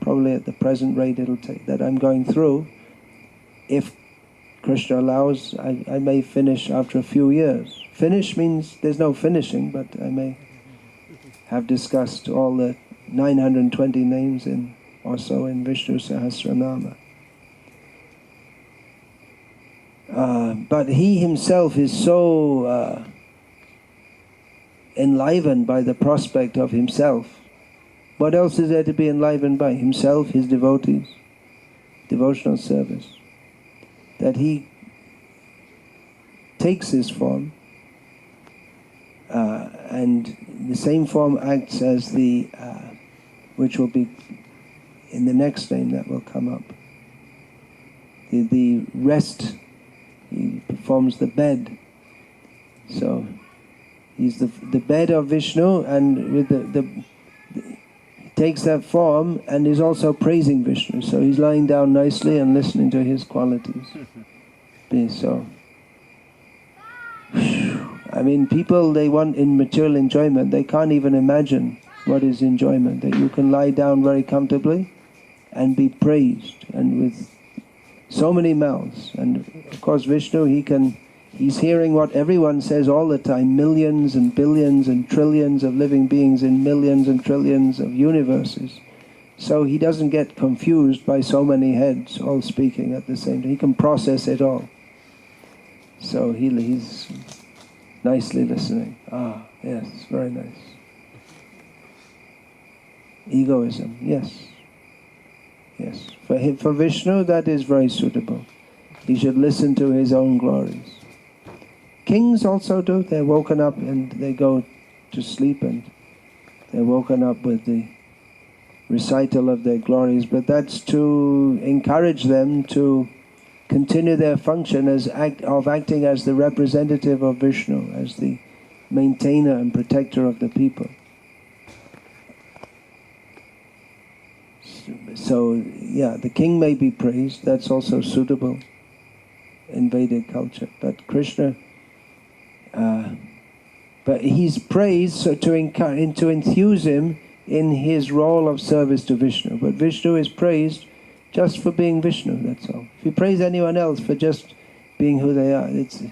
probably at the present rate it'll take that I'm going through. If Krishna allows, I may finish after a few years. Finish means there's no finishing, but I may have discussed all the 920 names or so in Vishnu Sahasranama. But he himself is so enlivened by the prospect of himself. What else is there to be enlivened by? Himself, his devotees, devotional service. That he takes his form, and the same form acts as which will be in the next name that will come up. The rest, he performs the bed. So he's the bed of Vishnu, and with he takes that form and is also praising Vishnu. So he's lying down nicely and listening to his qualities. So, I mean, people, they want in material enjoyment, they can't even imagine what is enjoyment. That you can lie down very comfortably and be praised, and with so many mouths. And of course Vishnu, he's hearing what everyone says all the time, millions and billions and trillions of living beings in millions and trillions of universes. So he doesn't get confused by so many heads all speaking at the same time. He can process it all. So he's nicely listening. Ah, yes, very nice. Egoism, yes. Yes, for Vishnu that is very suitable. He should listen to his own glories. Kings also do. They're woken up and they go to sleep, and they're woken up with the recital of their glories, but that's to encourage them to continue their function of acting as the representative of Vishnu, as the maintainer and protector of the people. So, yeah, the king may be praised. That's also suitable in Vedic culture. But Krishna, but he's praised so to enthuse him in his role of service to Vishnu. But Vishnu is praised just for being Vishnu, that's all. If you praise anyone else for just being who they are, it's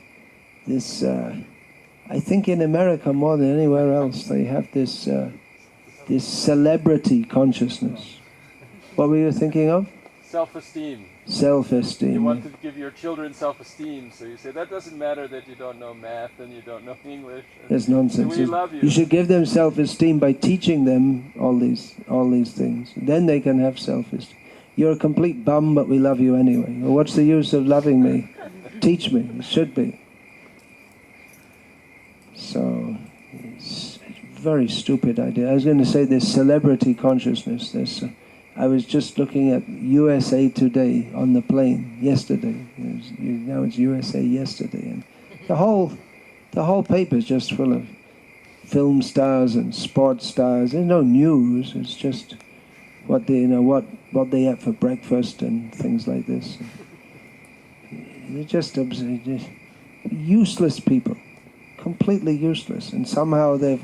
this. I think in America more than anywhere else, they have this celebrity consciousness. What were you thinking of? Self-esteem. Self-esteem. You want to give your children self-esteem, so you say, that doesn't matter that you don't know math and you don't know English. That's nonsense. We love you. You should give them self-esteem by teaching them all these things. Then they can have self-esteem. You're a complete bum, but we love you anyway. Well, what's the use of loving me? Teach me. It should be. So, it's a very stupid idea. I was going to say this celebrity consciousness. I was just looking at USA Today on the plane yesterday. Now it's USA Yesterday, and the whole paper is just full of film stars and sports stars. There's no news. It's just what they they have for breakfast and things like this. They're just useless people, completely useless, and somehow they've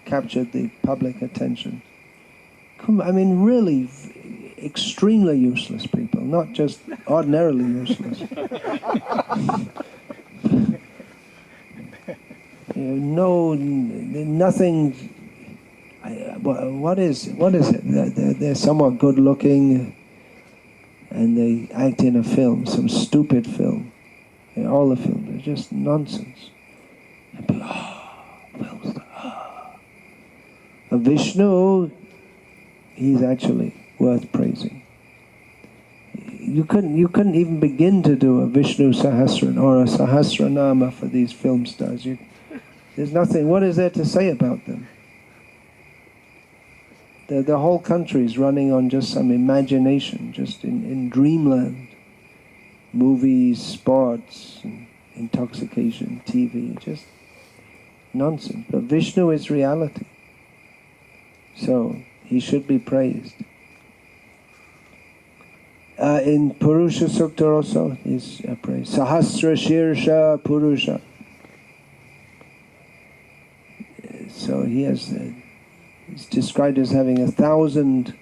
captured the public attention. I mean, really, extremely useless people, not just ordinarily useless. Nothing. What is it? They're somewhat good looking, and they act in a film, some stupid film. All the films are just nonsense. And people, Vishnu, he's actually worth praising. You couldn't even begin to do a Vishnu Sahasran or a Sahasranama for these film stars. There's nothing. What is there to say about them? The whole country is running on just some imagination, just in dreamland. Movies, sports, intoxication, TV, just nonsense. But Vishnu is reality. So he should be praised. In Purusha Sukta also is praised. Sahasra Shirsha Purusha. So he has, he's described as having 1,000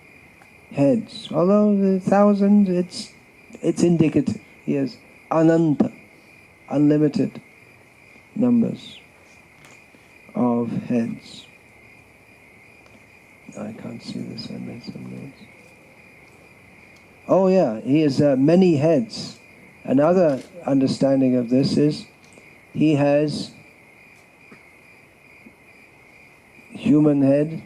heads. Although the 1,000, it's indicative. He has ananta, unlimited numbers of heads. I can't see this, I made some notes. Oh yeah, he has many heads. Another understanding of this is he has human head,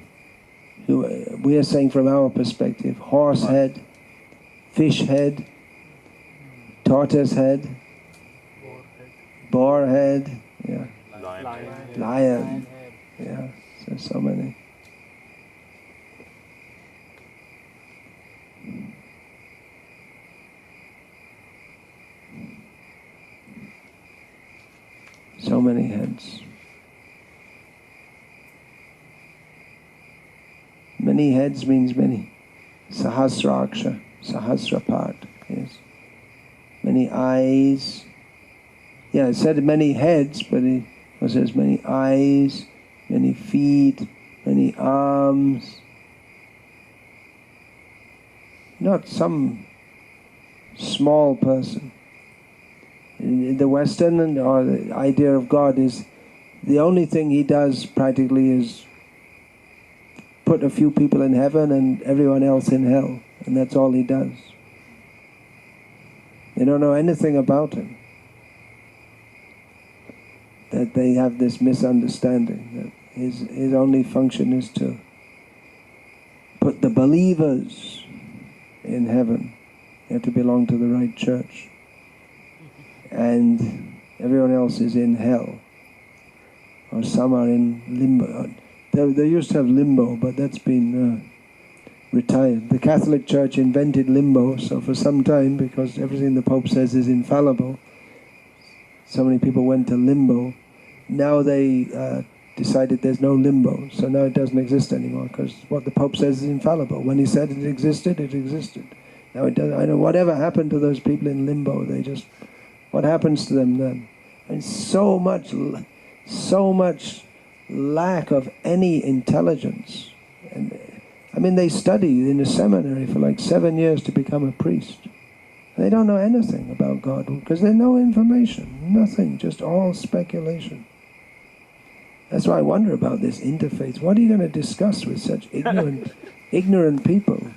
we are saying from our perspective, horse head, fish head, tortoise head, boar head, yeah, lion, yeah, so many. So many heads. Many heads means many. Sahasraksha, Sahasrapad, yes. Many eyes. Yeah, it said many heads, but it says many eyes, many feet, many arms. Not some small person. In the Western or the idea of God is the only thing he does practically is put a few people in heaven and everyone else in hell, and that's all he does. They don't know anything about him. That they have this misunderstanding that his only function is to put the believers in heaven. They have to belong to the right church. And everyone else is in hell. Or some are in limbo. They used to have limbo, but that's been retired. The Catholic Church invented limbo, so for some time, because everything the Pope says is infallible, so many people went to limbo. Now they decided there's no limbo, so now it doesn't exist anymore, because what the Pope says is infallible. When he said it existed, it existed. Now it doesn't. I know whatever happened to those people in limbo, they just... What happens to them then? And so much lack of any intelligence. And I mean, they study in a seminary for like 7 years to become a priest. They don't know anything about God because there's no information, nothing, just all speculation. That's why I wonder about this interfaith. What are you going to discuss with such ignorant people?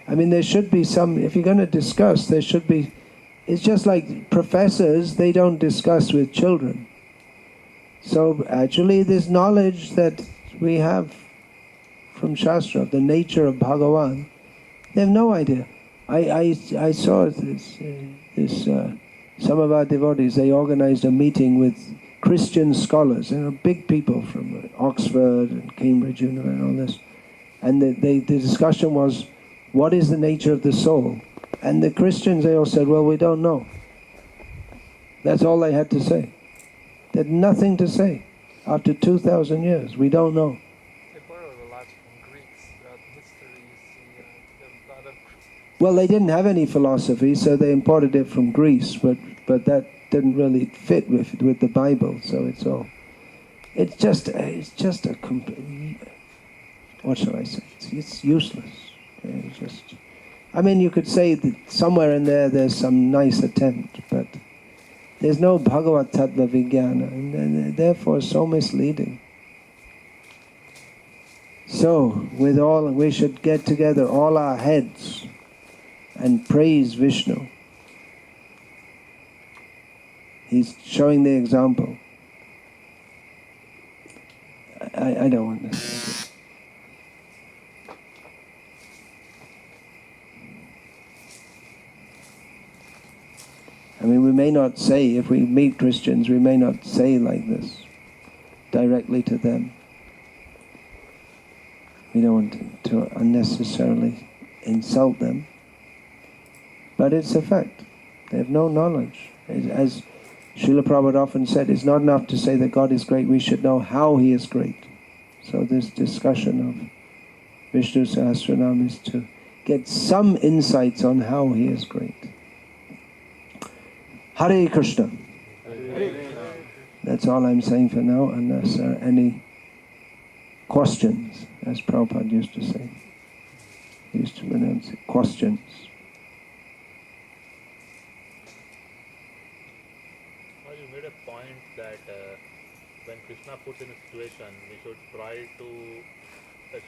I mean, there should be some, if you're going to discuss, there should be, it's just like professors, they don't discuss with children. So actually this knowledge that we have from Shastra, the nature of Bhagavan, they have no idea. I saw this some of our devotees, they organized a meeting with Christian scholars, big people from Oxford and Cambridge and all this. And the discussion was, what is the nature of the soul? And the Christians, they all said, well, we don't know. That's all they had to say. They had nothing to say. After 2,000 years, we don't know. They borrowed a lot from Greeks throughout history. You see, a lot of... Well, they didn't have any philosophy, so they imported it from Greece, but that didn't really fit with the Bible, so it's just a complete, what shall I say? It's useless. Okay? It's just I mean, you could say that somewhere in there's some nice attempt, but there's no Bhagavat Tattva Vijnana, and therefore so misleading. So, we should get together all our heads and praise Vishnu. He's showing the example. I don't want this. I mean, we may not say, if we meet Christians, we may not say like this directly to them. We don't want to unnecessarily insult them. But it's a fact. They have no knowledge. As Srila Prabhupada often said, it's not enough to say that God is great, we should know how He is great. So this discussion of Vishnu Sahasranam is to get some insights on how He is great. Hare Krishna. That's all I'm saying for now, unless there are any questions, as Prabhupada used to say. He used to pronounce it, questions. Well, you made a point that when Krishna puts in a situation, we should try to,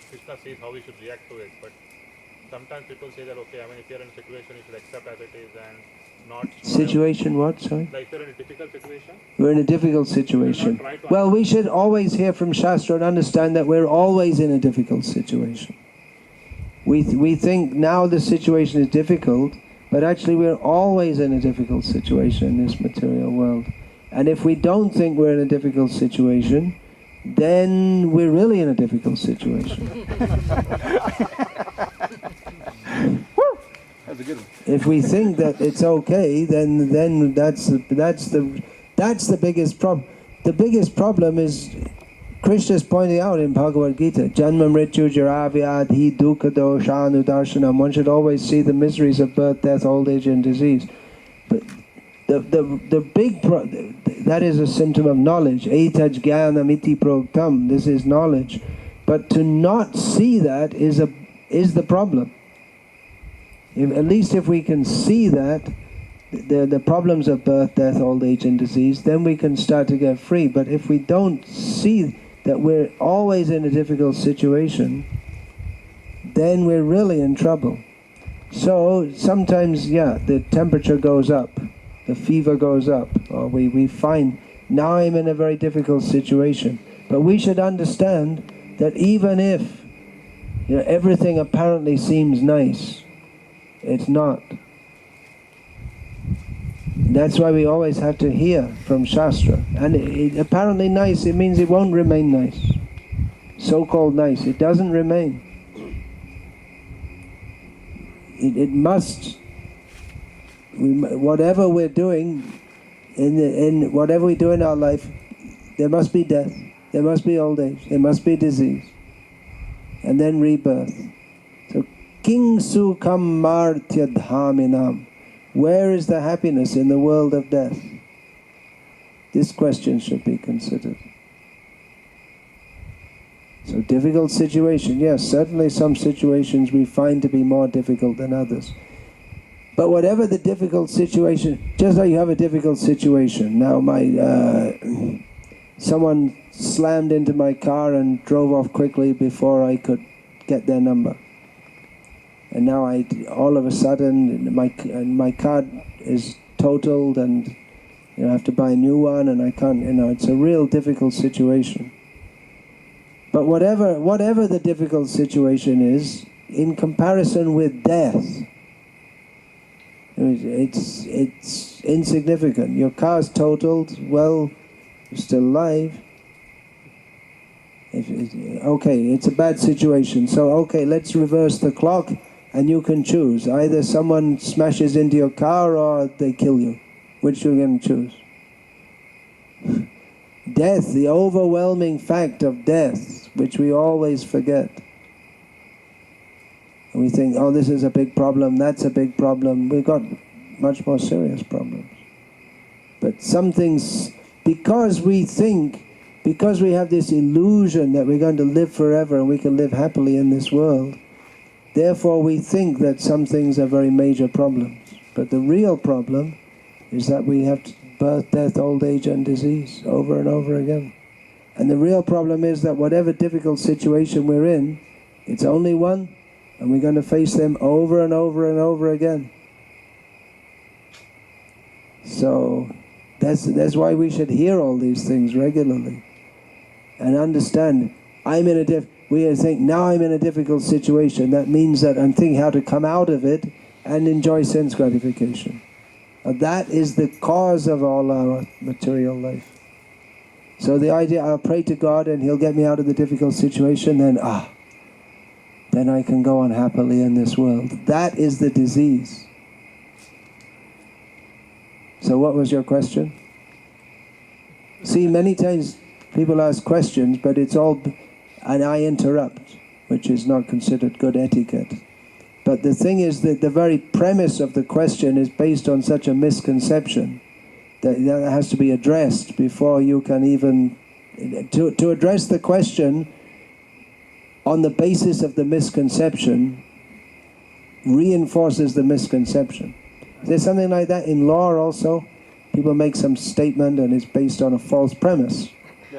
Krishna says how we should react to it, but sometimes people say that, okay, I mean, if you're in a situation, you should accept as it is and not... Situation what, sorry? Like if you're in a difficult situation? We're in a difficult situation. Well, we should always hear from Shastra and understand that we're always in a difficult situation. We think now the situation is difficult, but actually we're always in a difficult situation in this material world. And if we don't think we're in a difficult situation, then we're really in a difficult situation. That's a good one. If we think that it's okay, then that's the biggest problem. The biggest problem is Krishna is pointing out in Bhagavad Gita, Janma Mrityu Jaravyadhi Dukkha Doshanu Darshanam. One should always see the miseries of birth, death, old age, and disease. But the big that is a symptom of knowledge. Etaj jnanam iti proktam. This is knowledge. But to not see that is the problem. At least if we can see that, the problems of birth, death, old age and disease, then we can start to get free. But if we don't see that we're always in a difficult situation, then we're really in trouble. So sometimes, the temperature goes up, the fever goes up, or we find, now I'm in a very difficult situation. But we should understand that even if everything apparently seems nice, it's not. That's why we always have to hear from Shastra. And apparently nice, it means it won't remain nice. So-called nice, it doesn't remain. It must. Whatever we're doing, in whatever we do in our life, there must be death, there must be old age, there must be disease, and then rebirth. So, King Sukham Martya Dhaminam. Where is the happiness in the world of death? This question should be considered. So difficult situation, yes, certainly some situations we find to be more difficult than others. But whatever the difficult situation, just like you have a difficult situation. Now someone slammed into my car and drove off quickly before I could get their number. And now all of a sudden my car is totaled and I have to buy a new one and I can't, it's a real difficult situation. But whatever the difficult situation is, in comparison with death, it's insignificant. Your car's totaled, well, you're still alive. Okay, it's a bad situation, so okay, let's reverse the clock. And you can choose. Either someone smashes into your car or they kill you. Which you're going to choose? Death, the overwhelming fact of death, which we always forget. And we think, oh, this is a big problem, that's a big problem. We've got much more serious problems. But some things, because we have this illusion that we're going to live forever and we can live happily in this world, Therefore we think that some things are very major problems. But the real problem is that we have birth, death, old age and disease over and over again. And the real problem is that whatever difficult situation we're in, it's only one, and we're going to face them over and over and over again. So that's why we should hear all these things regularly and understand. We think, now I'm in a difficult situation. That means that I'm thinking how to come out of it and enjoy sense gratification. That is the cause of all our material life. So the idea, I'll pray to God and He'll get me out of the difficult situation, then I can go on happily in this world. That is the disease. So what was your question? See, many times people ask questions, but it's all, and I interrupt, which is not considered good etiquette. But the thing is that the very premise of the question is based on such a misconception that has to be addressed before you can even... To address the question on the basis of the misconception reinforces the misconception. There's something like that in law also. People make some statement and it's based on a false premise,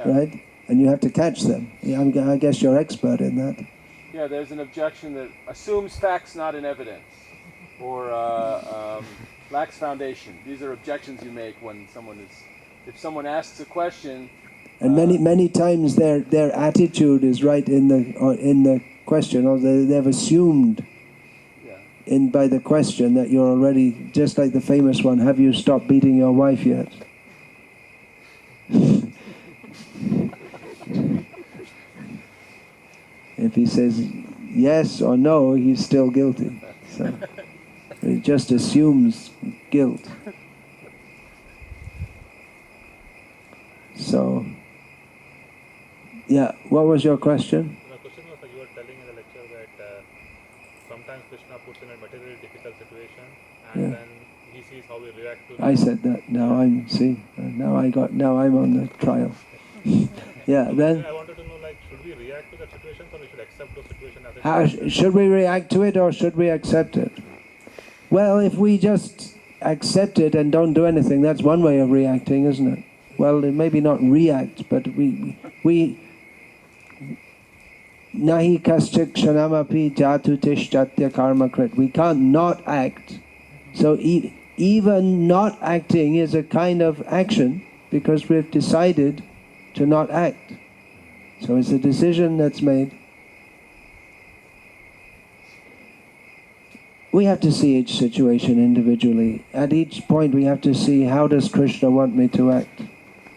right? And you have to catch them. I guess you're expert in that. Yeah, there's an objection that assumes facts not in evidence, or lacks foundation. These are objections you make when if someone asks a question. And many times their attitude is right in the question, or they've assumed by the question that you're already, just like the famous one, have you stopped beating your wife yet? If he says yes or no, he's still guilty. So he just assumes guilt. So, yeah, what was your question? The question was that you were telling in the lecture that sometimes Krishna puts in a materially difficult situation and then he sees how we react to it. I said that. Now I'm on the trial. Yeah, then... I wanted to know, should we react to that situation or we should accept those situations as it is? Should we react to it or should we accept it? Well, if we just accept it and don't do anything, that's one way of reacting, isn't it? Well, maybe not react, but we nahi kaschik kshanamapi jatu tishtatya karma krit. We can't not act. So even not acting is a kind of action because we've decided to not act. So it's a decision that's made. We have to see each situation individually. At each point we have to see, how does Krishna want me to act?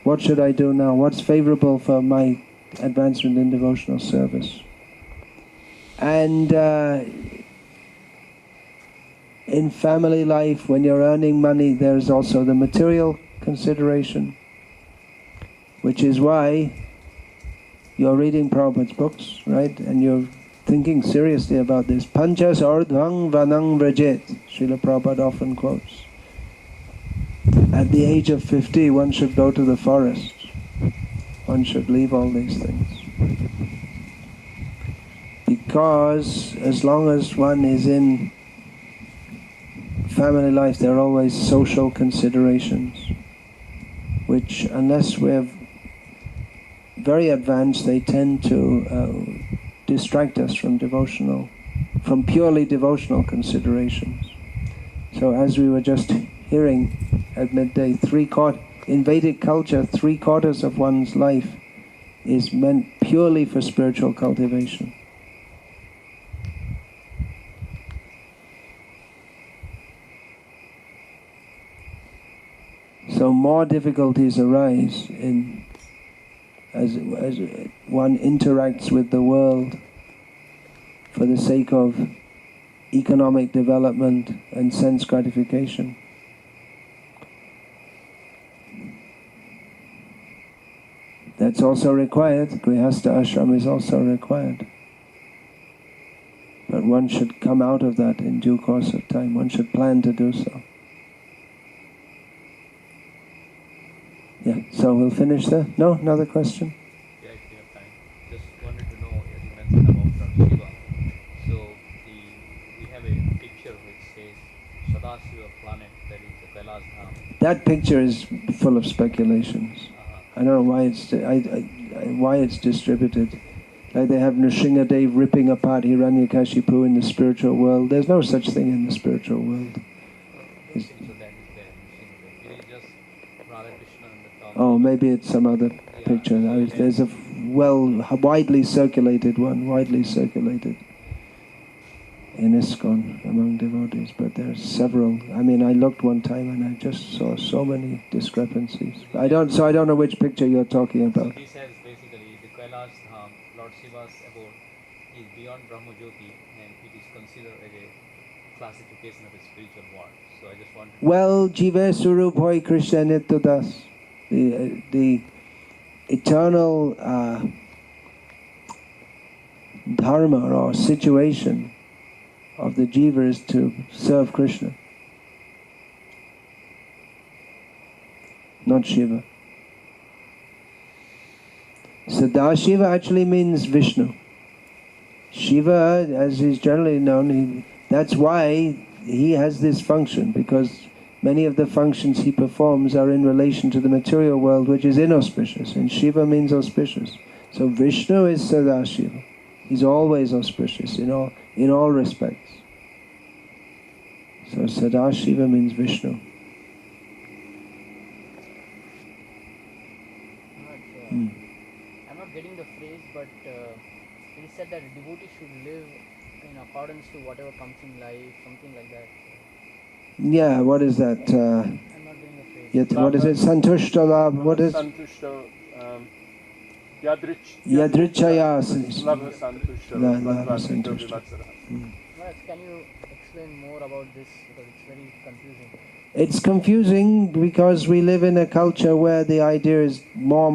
What should I do now? What's favorable for my advancement in devotional service? And in family life, when you're earning money, there's also the material consideration, which is why you're reading Prabhupada's books, right? And you're thinking seriously about this. Panchas ardhvang vanang vrajet, Srila Prabhupada often quotes. At the age of 50, one should go to the forest. One should leave all these things. Because as long as one is in family life, there are always social considerations, which unless we're very advanced, they tend to distract us from purely devotional considerations. So as we were just hearing at midday, in Vedic culture, 3/4 of one's life is meant purely for spiritual cultivation. So more difficulties arise as one interacts with the world for the sake of economic development and sense gratification. That's also required. Grihastha ashram is also required. But one should come out of that in due course of time. One should plan to do so. Yeah, so we'll finish there. No? Another question? Yeah, if you have time. Just wanted to know, as you mentioned about Lord Shiva. So the That picture is full of speculations. I don't know why it's distributed. Like they have Nrsingadev ripping apart Hiranyakashipu in the spiritual world. There's no such thing in the spiritual world. So that is there. It is just Radha Krishna on the top. Oh, maybe it's some other picture. There's a widely circulated in ISKCON among devotees, but there are several. I mean, I looked one time and I just saw so many discrepancies. I don't know which picture you're talking about. So he says basically the Kailash Dham, Lord Shiva's abode, is beyond Brahma Jyoti, and it is considered as a classification of a spiritual world. So I just want to... Well, Jiva Surup Hoy Krishna Nityadas, the eternal dharma or situation of the jiva is to serve Krishna, not Shiva. Sadashiva actually means Vishnu. Shiva, as is generally known, that's why he has this function, because many of the functions he performs are in relation to the material world, which is inauspicious, and Shiva means auspicious. So Vishnu is Sadashiva. He's always auspicious in all respects. So Sadashiva means Vishnu. I'm not getting the phrase, but it is said that a devotee should live in accordance to whatever comes in life, something like that. Yeah, what is that? I'm not getting the phrase. What is it? Santushta Labh? What is? Santushta, Yadrichaya. Labha Santushta. Labha Santushta. Maharaj, can you explain more about this, because it's very confusing? It's confusing because we live in a culture where the idea is more.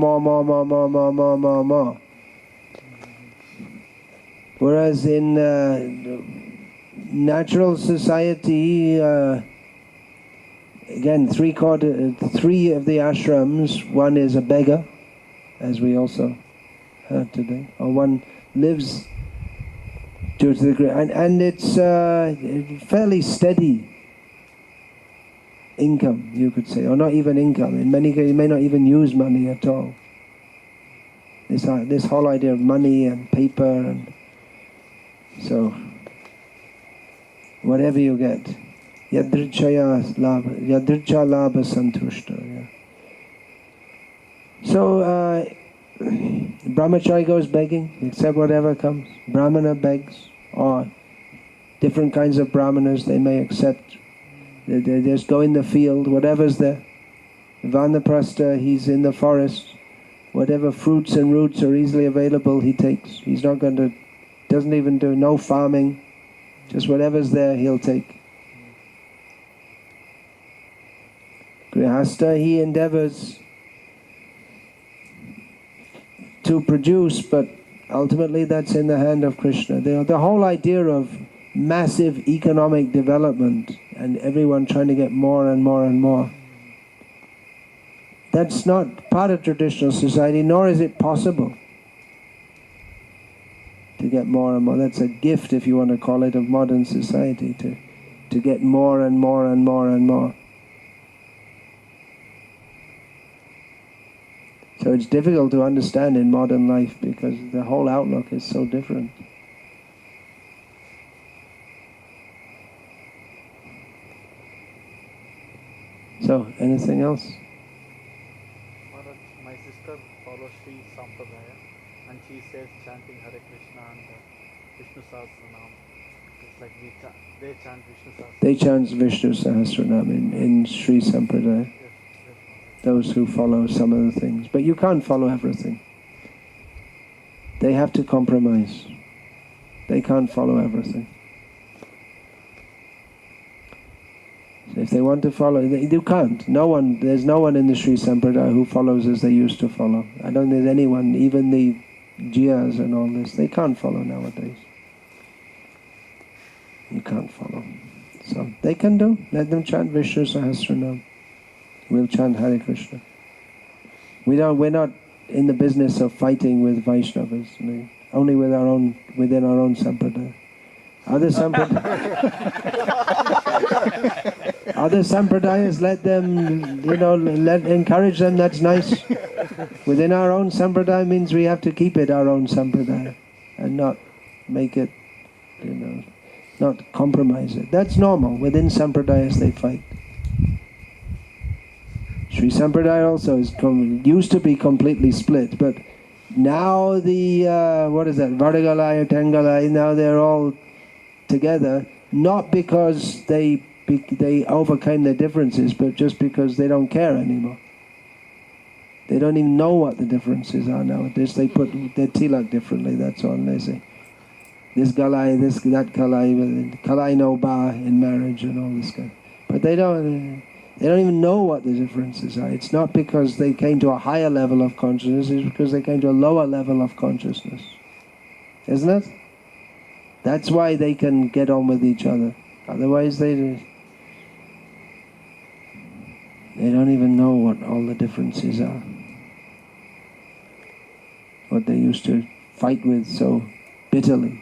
Whereas in natural society, again, three of the ashrams, one is a beggar, as we also heard today, or one lives due to the and it's fairly steady income, you could say, or not even income. In many cases, you may not even use money at all. This whole idea of money and paper, and so whatever you get, yadricha labha santushta. Yeah. So brahmachari goes begging, accept whatever comes. Brahmana begs, or different kinds of brahmanas, they may accept. They just go in the field, whatever's there. Vanaprastha, he's in the forest. Whatever fruits and roots are easily available, he takes. He's not going to, doesn't even do, no farming. Just whatever's there, he'll take. Grihastha, he endeavors to produce, but ultimately that's in the hand of Krishna. The whole idea of massive economic development and everyone trying to get more and more and more, that's not part of traditional society, nor is it possible to get more and more. That's a gift, if you want to call it, of modern society, to get more and more and more and more. So it's difficult to understand in modern life because the whole outlook is so different. So, anything else? Maharaj, my sister follows Sri Sampradaya, and she says chanting Hare Krishna and Vishnu Sahasranam. It's like they chant Vishnu Sahasranam. They chant Vishnu Sahasranam in Sri Sampradaya. Yes, Those who follow some of the things. But you can't follow everything. They have to compromise. They can't follow everything. So if they want to follow, you can't. There's no one in the Sri Sampradaya who follows as they used to follow. I don't think there's anyone, even the Jiyas and all this, they can't follow nowadays. You can't follow. So they can do. Let them chant Vishnu Sahasranam. We'll chant Hare Krishna. We're not in the business of fighting with Vaishnavas. Only within our own Sampradaya. Other Other sampradayas, let them, encourage them, that's nice. Within our own sampradaya means we have to keep it our own sampradaya and not make it, not compromise it. That's normal. Within sampradayas they fight. Sri Sampradaya also used to be completely split, but now the, Vadagalaya, Tengalaya, now they're all together, not because they overcame their differences, but just because they don't care anymore. They don't even know what the differences are nowadays. They put their tilak differently, that's all. They say, this Galai, that Kalai no ba in marriage and all this kind. But they don't even know what the differences are. It's not because they came to a higher level of consciousness, it's because they came to a lower level of consciousness. Isn't it? That's why they can get on with each other. Otherwise they don't even know what all the differences are. What they used to fight with so bitterly.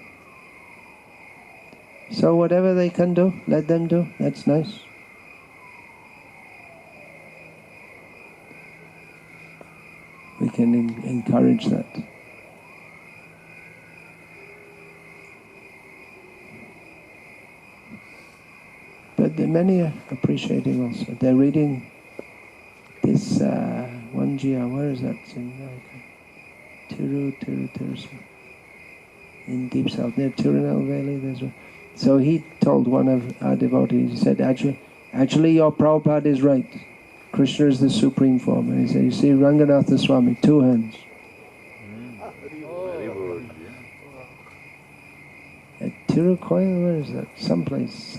So whatever they can do, let them do. That's nice. We can encourage that. But many are appreciating also. They're reading this one jia, where is that? It's in Tiru, in Deep South, near Tirunelveli. There's one. So he told one of our devotees, he said, actually your Prabhupada is right. Krishna is the supreme form. And he said, you see Ranganatha Swami, 2 hands. Very good. At Tirukoil, where is that? Someplace,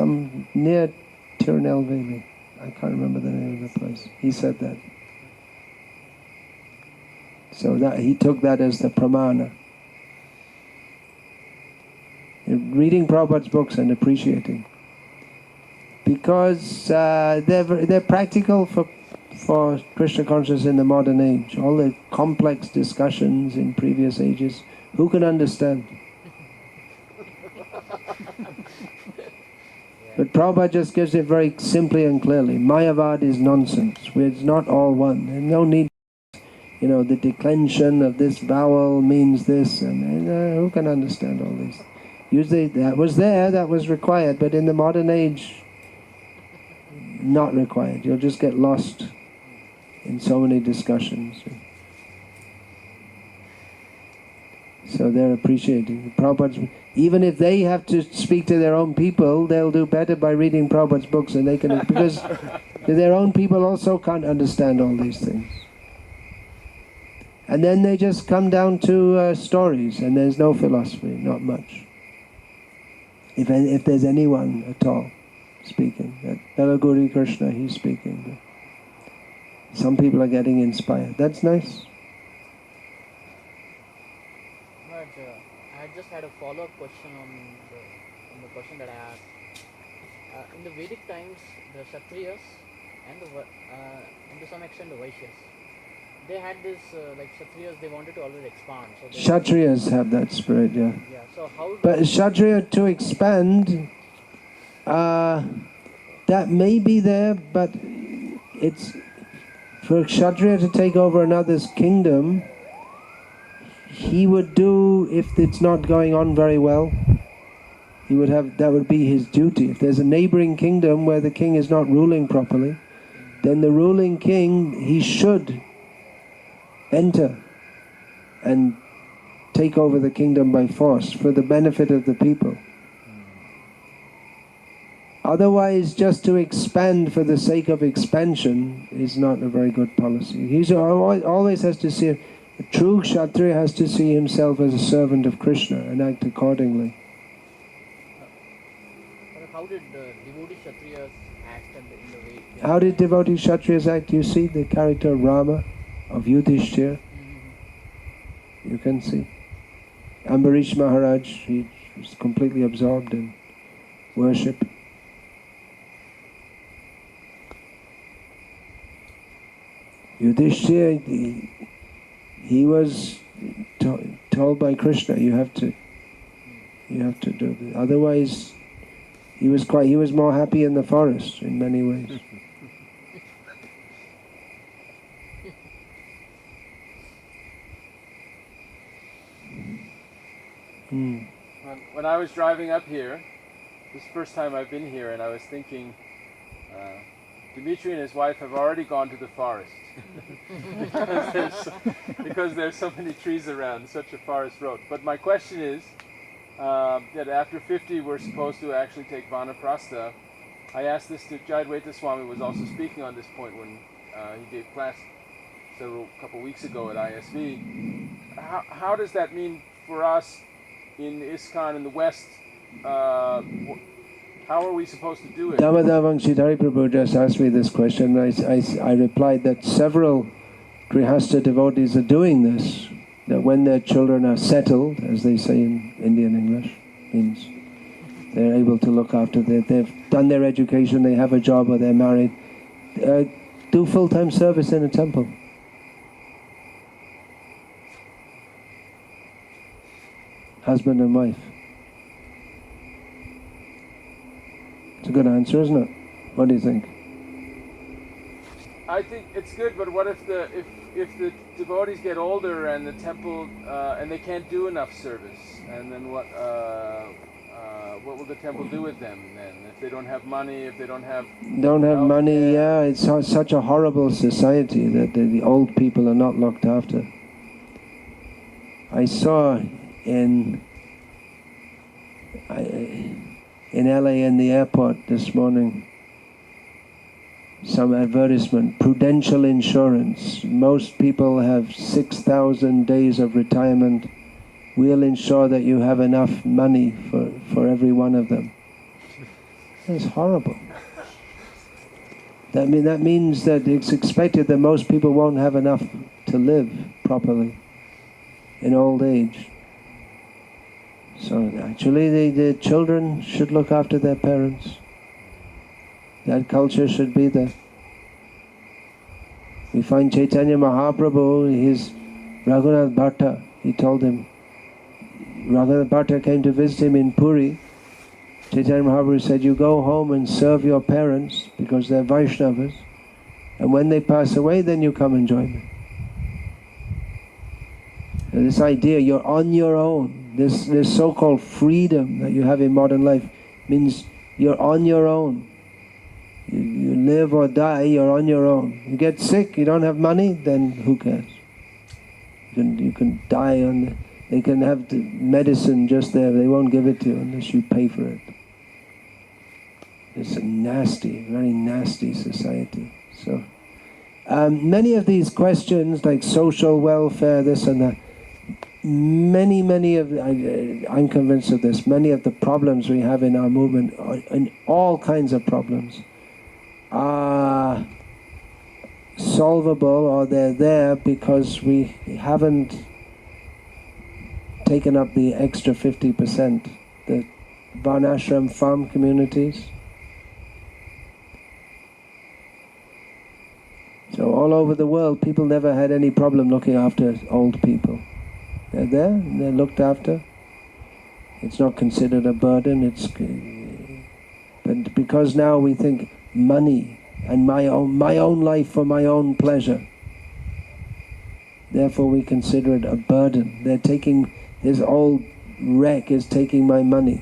near Tirunelveli. I can't remember the name of the place. He said that. So that he took that as the pramana. Reading Prabhupada's books and appreciating. Because they're practical for Krishna consciousness in the modern age. All the complex discussions in previous ages, who can understand? But Prabhupada just gives it very simply and clearly. Mayavad is nonsense. It's not all one. There's no need, the declension of this vowel means this, and who can understand all this? Usually that was there, that was required, but in the modern age, not required. You'll just get lost in so many discussions. So they're appreciating. Prabhupada's, even if they have to speak to their own people, they'll do better by reading Prabhupada's books, and they can, because their own people also can't understand all these things. And then they just come down to stories, and there's no philosophy, not much. If there's anyone at all speaking, that Belaguri Krishna, he's speaking. Some people are getting inspired. That's nice. But I just had a follow-up question on the question that I asked. In the Vedic times, the Kshatriyas and to some extent the Vaishyas, they had this, like Kshatriyas, they wanted to always expand. So Kshatriyas have that spirit, yeah. Yeah, so how... But Kshatriya to expand, that may be there, but it's... For a Kshatriya to take over another's kingdom, he would do, if it's not going on very well, he would have, that would be his duty. If there's a neighboring kingdom where the king is not ruling properly, then the ruling king, he should enter and take over the kingdom by force for the benefit of the people. Otherwise, just to expand for the sake of expansion is not a very good policy. He always has to see, a true Kshatriya has to see himself as a servant of Krishna and act accordingly. How did devotee Kshatriyas act in the way? How did devotee Kshatriyas act? You see the character of Rama, of Yudhishthira. You can see. Ambarish Maharaj, he was completely absorbed in worship. Yudhishthira, he was told by Krishna, you have to do this. Otherwise, He was more happy in the forest in many ways. When I was driving up here, this is the first time I've been here, and I was thinking, Dimitri and his wife have already gone to the forest because there's so many trees around, such a forest road. But my question is that after 50 we're supposed to actually take Vanaprastha. I asked this to Jayadvaita Swami, was also speaking on this point when he gave class a couple weeks ago at ISV. How does that mean for us in ISKCON in the West? How are we supposed to do it? Damadavangshi Dhari Prabhu just asked me this question. I replied that several Grihastha devotees are doing this, that when their children are settled, as they say in Indian English, means they're able to look after they've done their education, they have a job or they're married, do full-time service in a temple. Husband and wife. It's a good answer, isn't it? What do you think? I think it's good, but what if the devotees get older and the temple and they can't do enough service, and then what will the temple do with them then? If they don't have money, if they don't have money, yeah, it's such a horrible society that the old people are not looked after. I saw in LA in the airport this morning some advertisement, Prudential Insurance. Most people have 6,000 days of retirement. We'll ensure that you have enough money for every one of them. That's horrible. That means that it's expected that most people won't have enough to live properly in old age. So actually the children should look after their parents. That culture should be there. We find Chaitanya Mahaprabhu, his Raghunath Bhatta, he told him, Raghunath Bhatta came to visit him in Puri. Chaitanya Mahaprabhu said, you go home and serve your parents because they're Vaishnavas, and when they pass away then you come and join me. And this idea, you're on your own, this so-called freedom that you have in modern life means you're on your own. You live or die, you're on your own. You get sick, you don't have money, then who cares? You can die they can have the medicine just there, they won't give it to you unless you pay for it. It's a nasty, very nasty society. So, many of these questions, like social welfare, this and that, I'm convinced of this, many of the problems we have in our movement, and all kinds of problems, are solvable, or they're there because we haven't taken up the extra 50%. The Varnashram farm communities. So all over the world, people never had any problem looking after old people. They're there, they're looked after. It's not considered a burden. But because now we think money and my own life for my own pleasure, therefore we consider it a burden. They're taking, this old wreck is taking my money.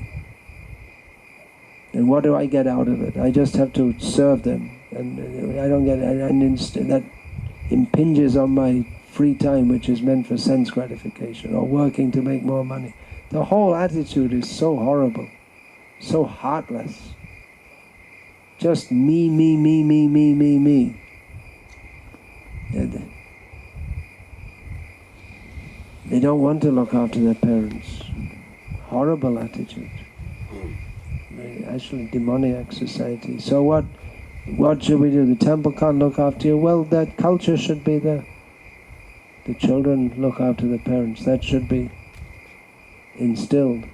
And what do I get out of it? I just have to serve them. And I don't get it. And that impinges on my free time, which is meant for sense gratification, or working to make more money. The whole attitude is so horrible, so heartless. Just me. They don't want to look after their parents. Horrible attitude. Actually demoniac society. So what should we do? The temple can't look after you. Well, that culture should be there. The children look after the parents. That should be instilled.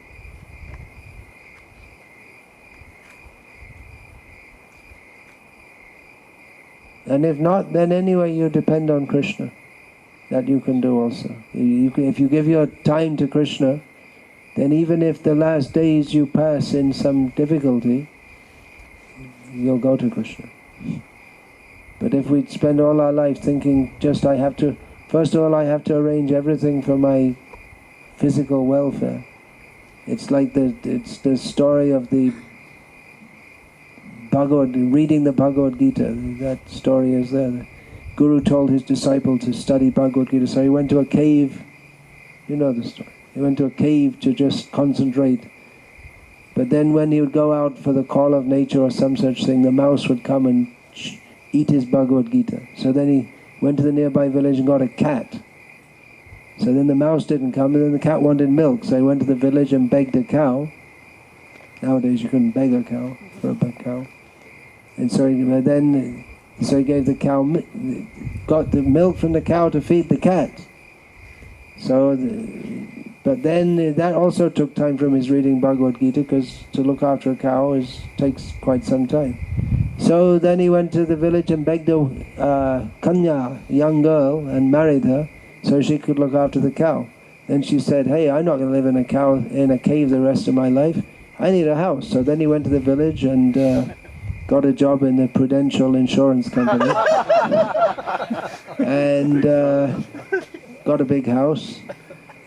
And if not, then anyway you depend on Krishna. That you can do also. If you give your time to Krishna, then even if the last days you pass in some difficulty, you'll go to Krishna. But if we spend all our life thinking, first of all I have to arrange everything for my physical welfare. It's like it's the story of the reading the Bhagavad Gita. That story is there. The Guru told his disciple to study Bhagavad Gita, so he went to a cave. You know the story. He went to a cave to just concentrate. But then when he would go out for the call of nature or some such thing, the mouse would come and eat his Bhagavad Gita. So then he went to the nearby village and got a cat. So then the mouse didn't come, and then the cat wanted milk. So he went to the village and begged a cow. Nowadays you couldn't beg a cow for a cow. And so he gave the cow, got the milk from the cow to feed the cat. But then that also took time from his reading Bhagavad Gita, because to look after a cow takes quite some time. So then he went to the village and begged a kanya, a young girl, and married her so she could look after the cow. Then she said, "Hey, I'm not going to live in a cave the rest of my life. I need a house." So then he went to the village and got a job in the Prudential Insurance Company and got a big house.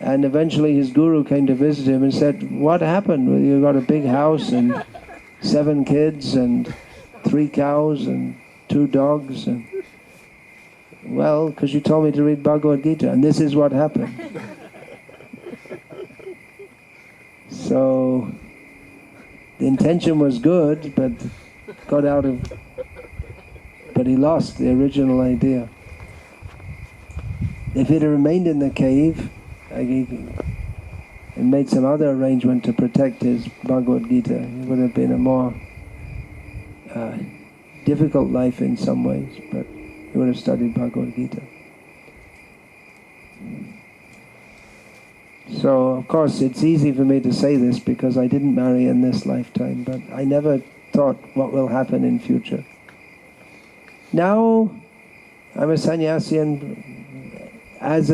And eventually his guru came to visit him and said, "What happened? Well, you got a big house and 7 kids and 3 cows and 2 dogs." And, "Well, because you told me to read Bhagavad Gita, and this is what happened." So the intention was good, but he lost the original idea. If he'd have remained in the cave and made some other arrangement to protect his Bhagavad Gita, it would have been a more difficult life in some ways, but he would have studied Bhagavad Gita. So, of course, it's easy for me to say this because I didn't marry in this lifetime, but I never thought what will happen in future. Now, I'm a sannyasi, and as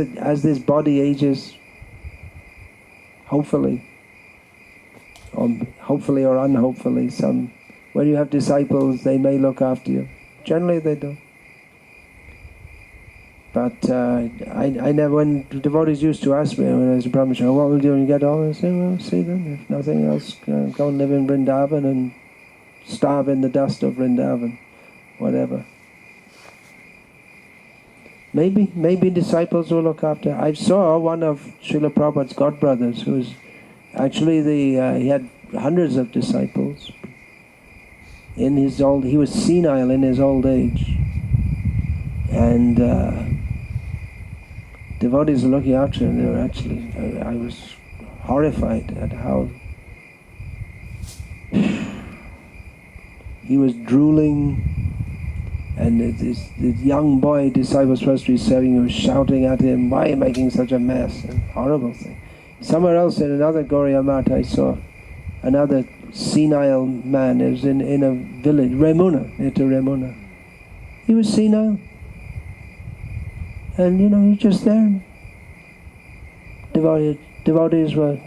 this body ages, hopefully or unhopefully, when you have disciples, they may look after you. Generally, they don't. But I never, when devotees used to ask me when I was a brahmachari, "What will you do when you get old?" I say, "Well, see then, if nothing else, go and live in Vrindavan and starve in the dust of Vrindavan, whatever." Maybe disciples will look after. I saw one of Srila Prabhupada's godbrothers, who was actually he had hundreds of disciples. He was senile in his old age, and devotees were looking after him. They were actually, I was horrified at how he was drooling, and this young boy disciple was supposed to be serving, he was shouting at him, "Why are you making such a mess?" And horrible thing. Somewhere else in another Gauriya Math I saw another senile man. It was in a village, near to Remuna. He was senile. And he was just there. Devotees were,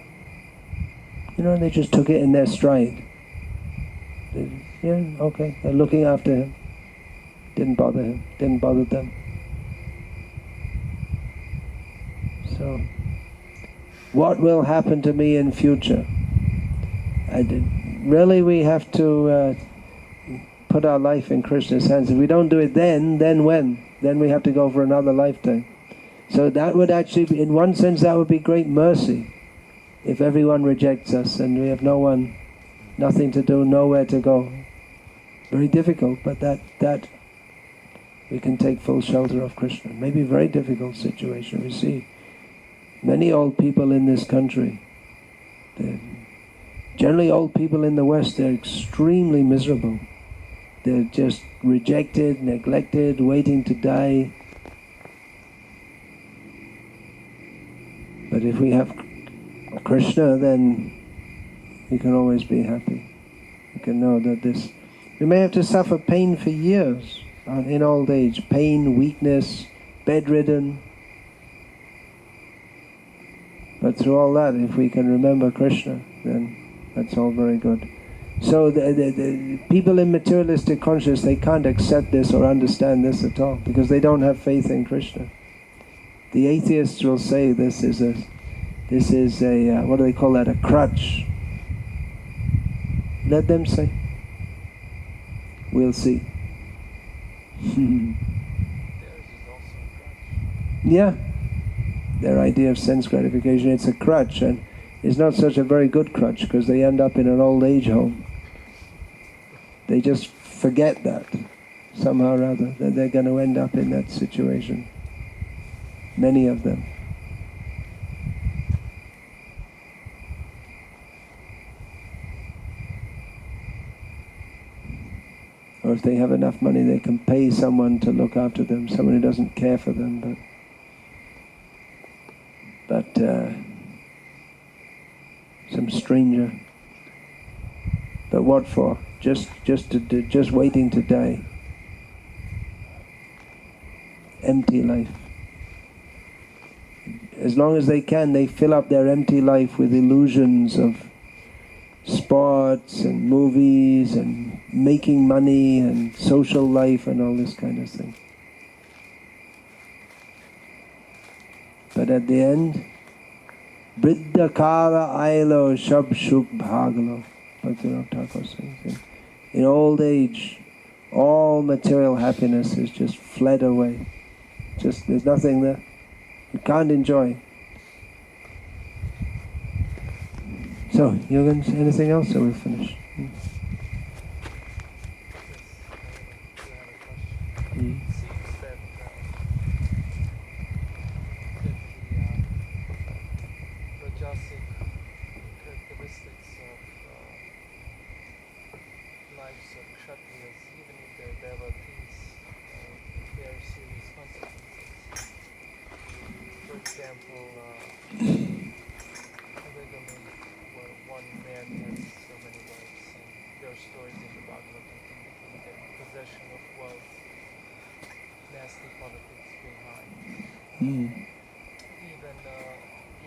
they just took it in their stride. Okay, they're looking after him. Didn't bother him, didn't bother them. So, what will happen to me in future? Really, we have to put our life in Krishna's hands. If we don't do it then when? Then we have to go for another lifetime. So that would actually be, in one sense, that would be great mercy if everyone rejects us and we have nothing to do, nowhere to go. Very difficult, but that we can take full shelter of Krishna. Maybe a very difficult situation. We see many old people in this country. Generally old people in the West, they're extremely miserable. They're just rejected, neglected, waiting to die. But if we have Krishna, then we can always be happy. We can know that we may have to suffer pain for years in old age. Pain, weakness, bedridden. But through all that, if we can remember Krishna, then that's all very good. So the people in materialistic consciousness, they can't accept this or understand this at all, because they don't have faith in Krishna. The atheists will say this is a what do they call that, a crutch. Let them say. We'll see. Yeah. Their idea of sense gratification, it's a crutch, and it's not such a very good crutch, because they end up in an old age home. They just forget that, somehow or other, that they're going to end up in that situation. Many of them. Or if they have enough money, they can pay someone to look after them, someone who doesn't care for them, but some stranger. But what for? Just waiting to die. Empty life. As long as they can, they fill up their empty life with illusions of sports and movies and making money and social life and all this kind of thing. But at the end, Vriddha Kala Ailo Shab Shuk Bhagalo. In old age, all material happiness is just fled away. Just there's nothing there. You can't enjoy. So, you're going to say anything else, or we'll finish?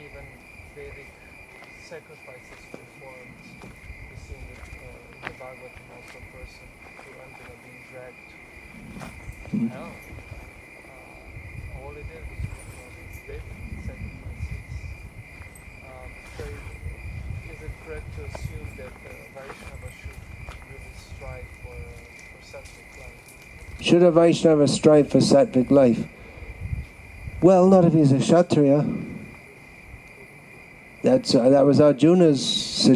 Even Vedic sacrifices performed. We see in the Bhagavatam also a person through Anjana being dragged to hell. All it did was Vedic sacrifices. So is it correct to assume that Vaishnava should really strive for sattvic life? Should a Vaishnava strive for sattvic life? Well, not if he's a Kshatriya. That was Arjuna's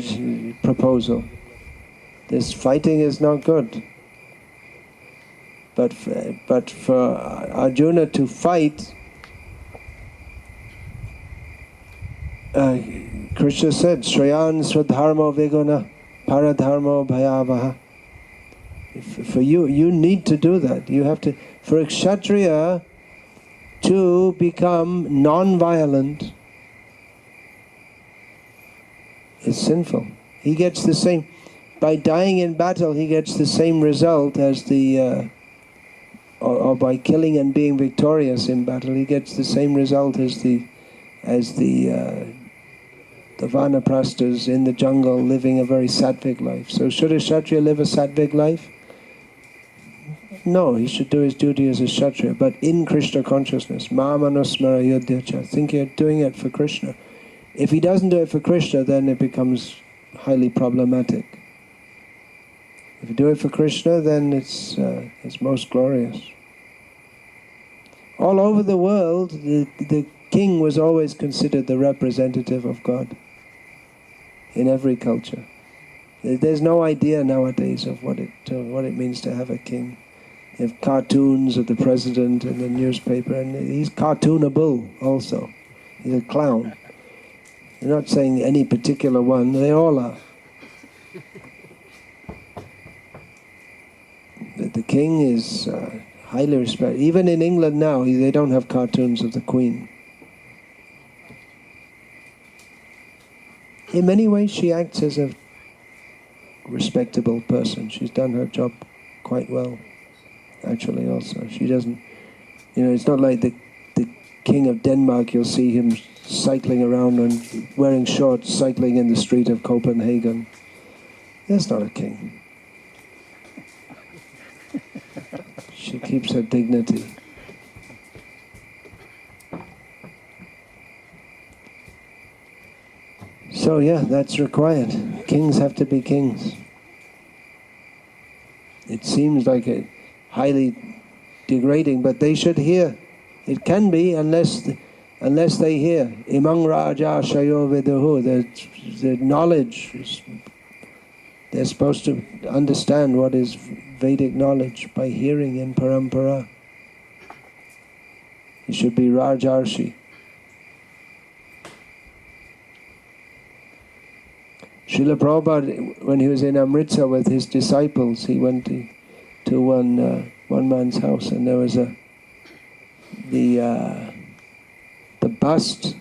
proposal. This fighting is not good. But for Arjuna to fight, Krishna said, Shrayan Swadharmo Viguna Paradharmo Bhayavaha. For you need to do that. You have to. For a Kshatriya to become non-violent is sinful. He gets the same, by dying in battle, he gets the same result as or by killing and being victorious in battle, he gets the same result as the vanaprasthas in the jungle living a very sattvic life. So should a Kshatriya live a sattvic life? No, he should do his duty as a Kshatriya, but in Krishna consciousness. Mamanusmara yodhyacha. Think you're doing it for Krishna. If he doesn't do it for Krishna, then it becomes highly problematic. If you do it for Krishna, then it's most glorious. All over the world, the king was always considered the representative of God. In every culture. There's no idea nowadays of what it means to have a king. You have cartoons of the president in the newspaper, and he's cartoonable also. He's a clown. You're not saying any particular one, they all are. The king is highly respected. Even in England now, they don't have cartoons of the Queen. In many ways, she acts as a respectable person. She's done her job quite well, actually, also. She doesn't, it's not like the king of Denmark, you'll see him cycling around and wearing shorts, cycling in the street of Copenhagen. That's not a king. She keeps her dignity. So yeah, that's required. Kings have to be kings. It seems like a highly degrading, but they should hear. It can be unless they hear. Imang Raja Shayo Viduhu, the knowledge is, they're supposed to understand what is Vedic knowledge by hearing in parampara. It should be Rajarshi. Srila Prabhupada, when he was in Amritsar with his disciples, he went to one man's house, and there was the bust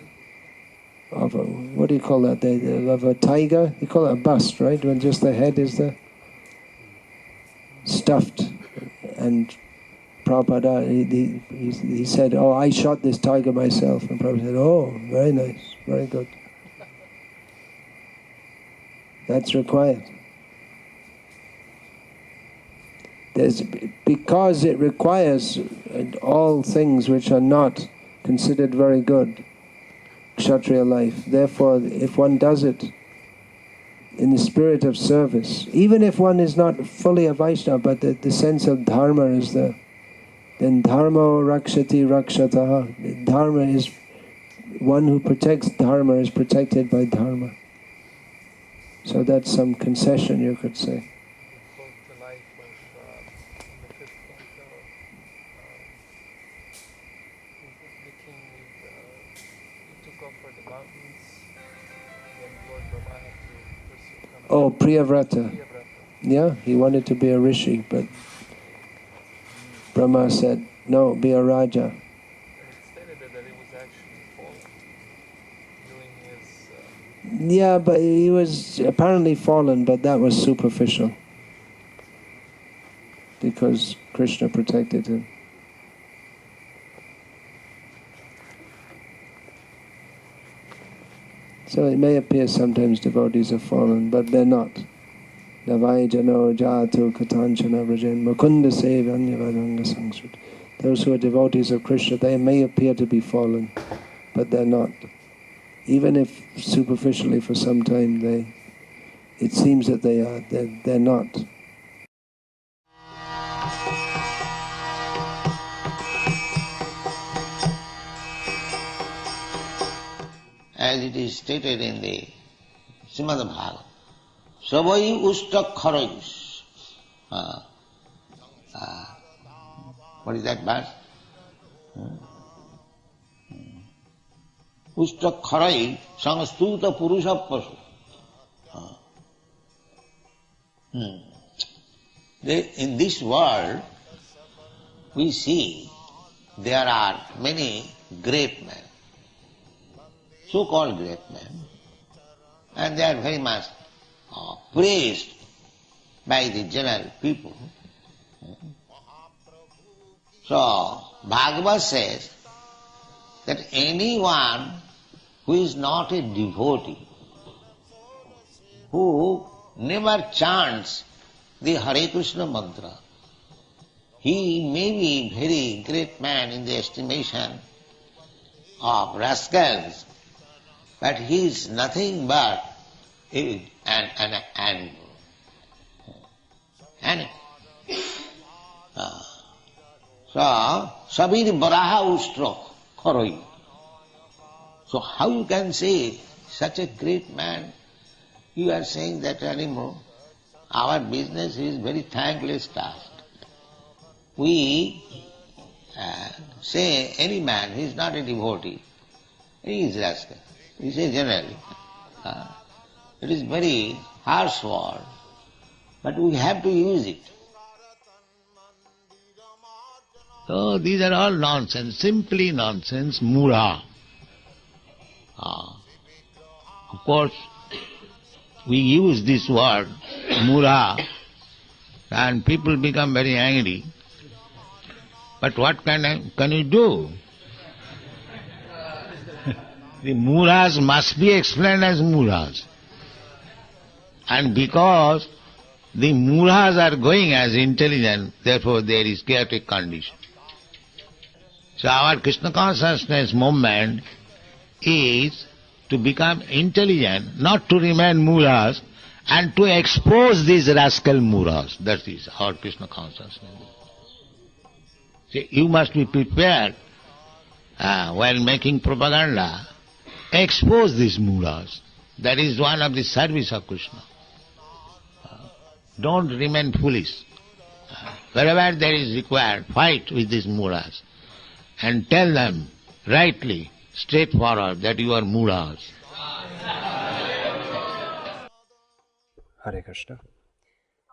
of a, what do you call that? Of a tiger. You call it a bust, right? When just the head is there, stuffed. And Prabhupada, he said, "Oh, I shot this tiger myself." And Prabhupada said, "Oh, very nice, very good." That's required. Because it requires all things which are not considered very good, Kshatriya life. Therefore, if one does it in the spirit of service, even if one is not fully a Vaishnava, but the sense of dharma is there, then dharma rakshati rakshataha. Dharma is, one who protects dharma is protected by dharma. So that's some concession, you could say. Quote the life of in the fifth canto, the king he took off for the mountains, then Lord Brahma had to pursue him. Oh, Priyavrata. Priyavrata. Yeah, he wanted to be a rishi, but Brahma said, no, be a Raja. And it stated that he was actually fallen doing his... Yeah, but he was apparently fallen, but that was superficial. Because Krishna protected him. So it may appear sometimes devotees are fallen, but they're not. Navai jano jatu katanchana vrajan mukunda sevanyavadanga sangsut. Those who are devotees of Krishna, they may appear to be fallen, but they're not. Even if superficially for some time it seems that they are, they're not. As it is stated in the Srimad Bhagavatam, Savai Ustakharais. What is that verse? Ustakharai Sangstuta Purusha Pasu. In this world, we see there are many great men, so-called great men, and they are very much praised by the general people. So, Bhagavad says that anyone who is not a devotee, who never chants the Hare Krishna mantra, he may be very great man in the estimation of rascals, but he is nothing but an animal. So, Sabir Baraha Ustra Kharoi. So how you can say such a great man, you are saying that animal? Our business is very thankless task. We say any man who is not a devotee, he is rascal. We say generally. It is very harsh word, but we have to use it. So these are all nonsense, simply nonsense, mura. Of course, we use this word, mura, and people become very angry. But what can you do? The mulas must be explained as mulas. And because the mulas are going as intelligent, therefore there is chaotic condition. So our Krishna consciousness movement is to become intelligent, not to remain mulas, and to expose these rascal mulas. That is our Krishna consciousness. See, you must be prepared while making propaganda. Expose these mulas. That is one of the service of Krishna. Don't remain foolish. Wherever there is required, fight with these mulas and tell them rightly, straightforward, that you are mulas. Hare Krishna.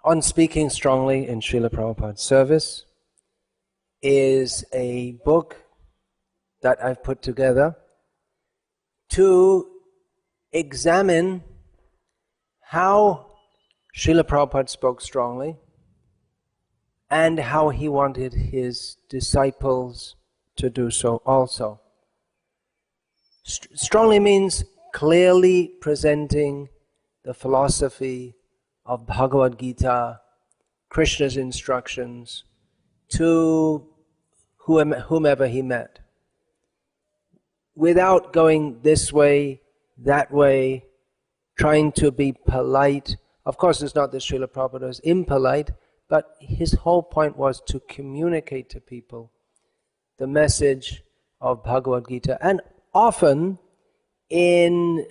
On Speaking Strongly in Srila Prabhupada's Service is a book that I've put together to examine how Srila Prabhupada spoke strongly and how he wanted his disciples to do so also. Strongly means clearly presenting the philosophy of Bhagavad Gita, Krishna's instructions, to whomever he met, without going this way, that way, trying to be polite. Of course, it's not that Srila Prabhupada was impolite, but his whole point was to communicate to people the message of Bhagavad Gita, and often in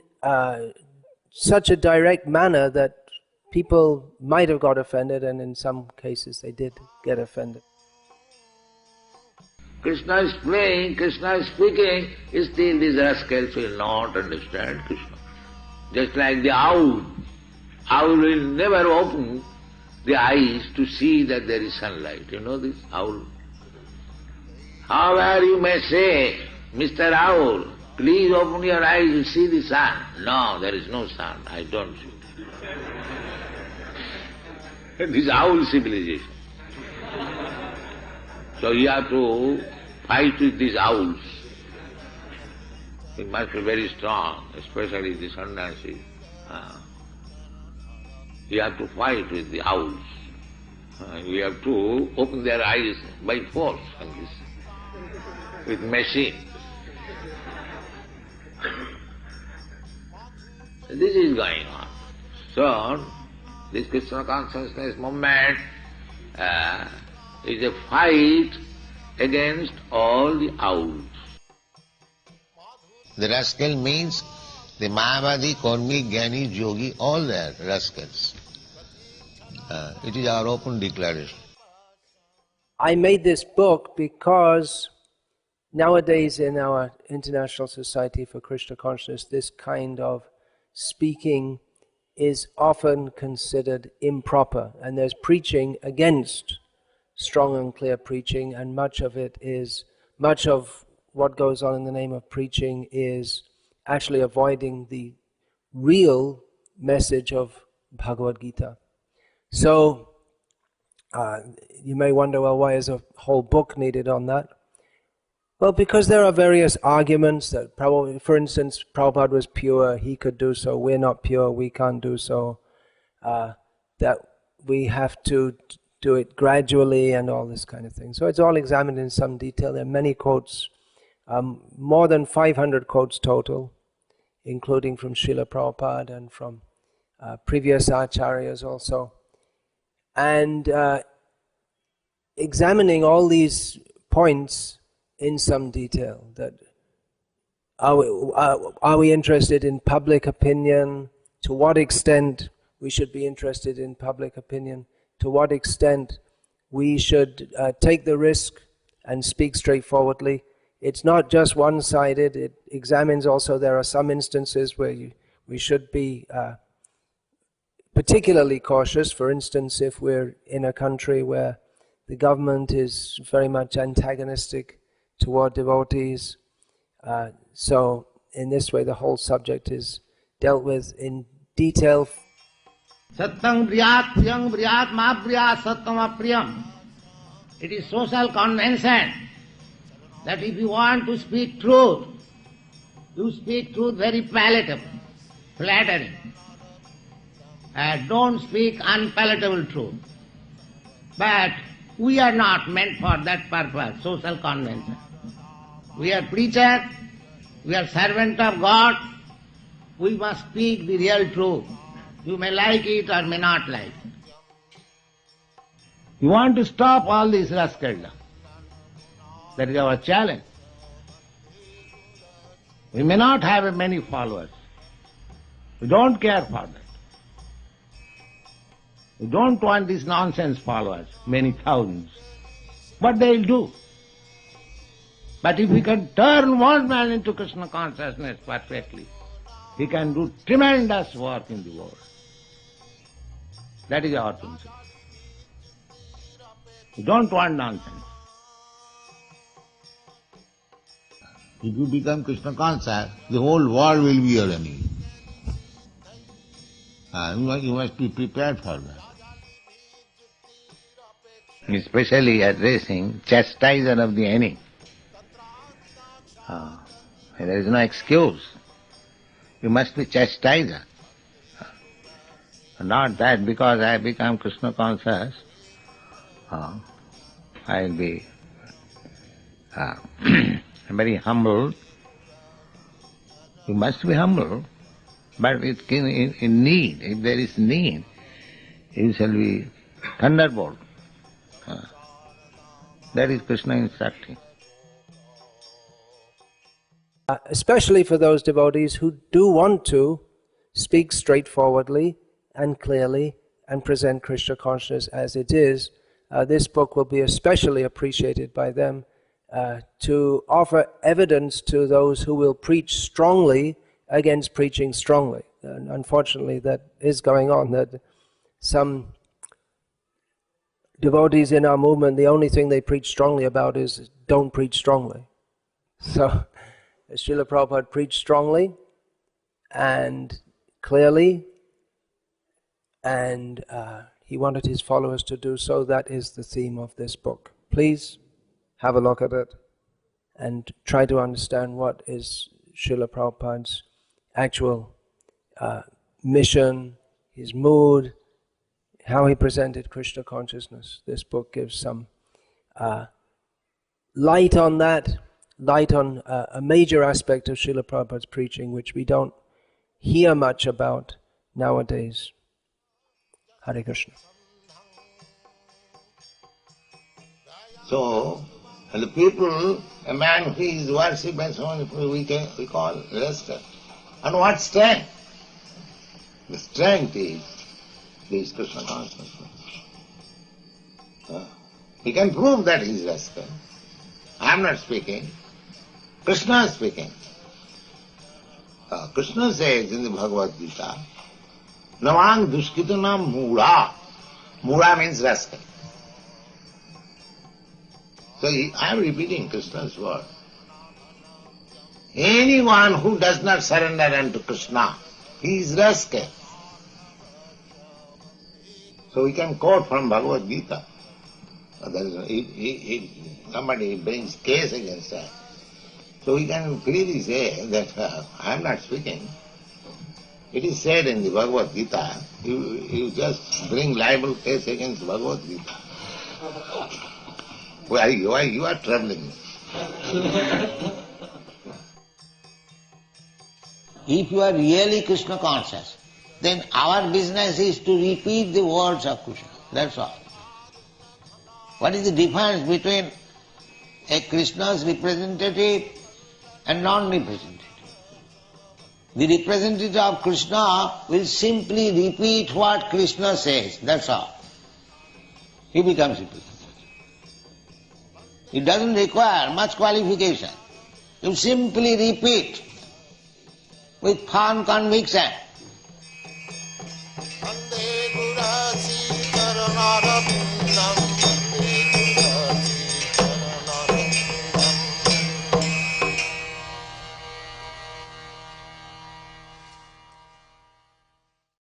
such a direct manner that people might have got offended, and in some cases they did get offended. Krishna is playing, Krishna is speaking, still these rascals will not understand Krishna. Just like the owl. Owl will never open the eyes to see that there is sunlight. You know this owl? However you may say, Mr. Owl, please open your eyes and see the sun. No, there is no sun, I don't see. This owl civilization. So you have to fight with these owls. It must be very strong, especially the sannyasis. You have to fight with the owls. You have to open their eyes by force, with machine. This is going on. So, this Krishna consciousness movement is a fight against all the owls. The rascal means the Mayavadi, Karmi, Jnani, Yogi, all they are rascals. It is our open declaration. I made this book because nowadays in our International Society for Krishna Consciousness, this kind of speaking is often considered improper, and there's preaching against strong and clear preaching, and much of what goes on in the name of preaching is actually avoiding the real message of Bhagavad Gita. So, you may wonder, well, why is a whole book needed on that? Well, because there are various arguments that probably, for instance, Prabhupada was pure, he could do so, we're not pure, we can't do so, that we have to do it gradually and all this kind of thing. So it's all examined in some detail. There are many quotes, more than 500 quotes total, including from Srila Prabhupada and from previous acharyas also. And examining all these points in some detail, that are we interested in public opinion, to what extent we should be interested in public opinion, to what extent we should take the risk and speak straightforwardly. It's not just one-sided, it examines also there are some instances where we should be particularly cautious. For instance, if we're in a country where the government is very much antagonistic toward devotees. So in this way the whole subject is dealt with in detail. Sattang priyat priyam priyat ma priyat sattam apriyam. It is social convention that if you want to speak truth, You speak truth very palatable, flattering. Don't speak unpalatable truth. But we are not meant for that purpose, social convention. We are preachers, we are servants of God, we must speak the real truth. You may like it or may not like it. We want to stop all this rascaldom. That is our challenge. We may not have many followers. We don't care for that. We don't want these nonsense followers, many thousands. But they'll do. But if we can turn one man into Krishna consciousness perfectly, he can do tremendous work in the world. That is our principle. We don't want nonsense. If you become Krishna conscious, the whole world will be your enemy. You must be prepared for that. Especially addressing chastiser of the enemy. There is no excuse. You must be chastiser. Not that because I become Krishna conscious, I will be very humble. You must be humble, but in need, if there is need, you shall be thunderbolt. That is Krishna instructing. Especially for those devotees who do want to speak straightforwardly and clearly and present Krishna consciousness as it is, this book will be especially appreciated by them to offer evidence to those who will preach strongly against preaching strongly. And unfortunately, that is going on, that some devotees in our movement, the only thing they preach strongly about is don't preach strongly. So, Srila Prabhupada preached strongly and clearly, and he wanted his followers to do so. That is the theme of this book. Please have a look at it and try to understand what is Srila Prabhupada's actual mission, his mood, how he presented Krishna consciousness. This book gives some light on that, light on a major aspect of Srila Prabhupada's preaching, which we don't hear much about nowadays. Hare Krishna. So, the people, a man who is worshipped by so many people, we call restless. And what strength? The strength is this Krishna consciousness. He can prove that he is restless. I am not speaking. Krishna is speaking. Krishna says in the Bhagavad Gita, Namang dushkitanam mula. Mula means rascal. So I am repeating Krishna's word. Anyone who does not surrender unto Krishna, he is rascal. So we can quote from Bhagavad Gita. If somebody brings case against us, so we can freely say that I am not speaking. It is said in the Bhagavad Gita, you just bring libel case against Bhagavad Gita. Why you are troubling me? If you are really Krishna conscious, then our business is to repeat the words of Krishna. That's all. What is the difference between a Krishna's representative and non-representative? The representative of Krishna will simply repeat what Krishna says, that's all. He becomes representative. It doesn't require much qualification. You simply repeat with firm conviction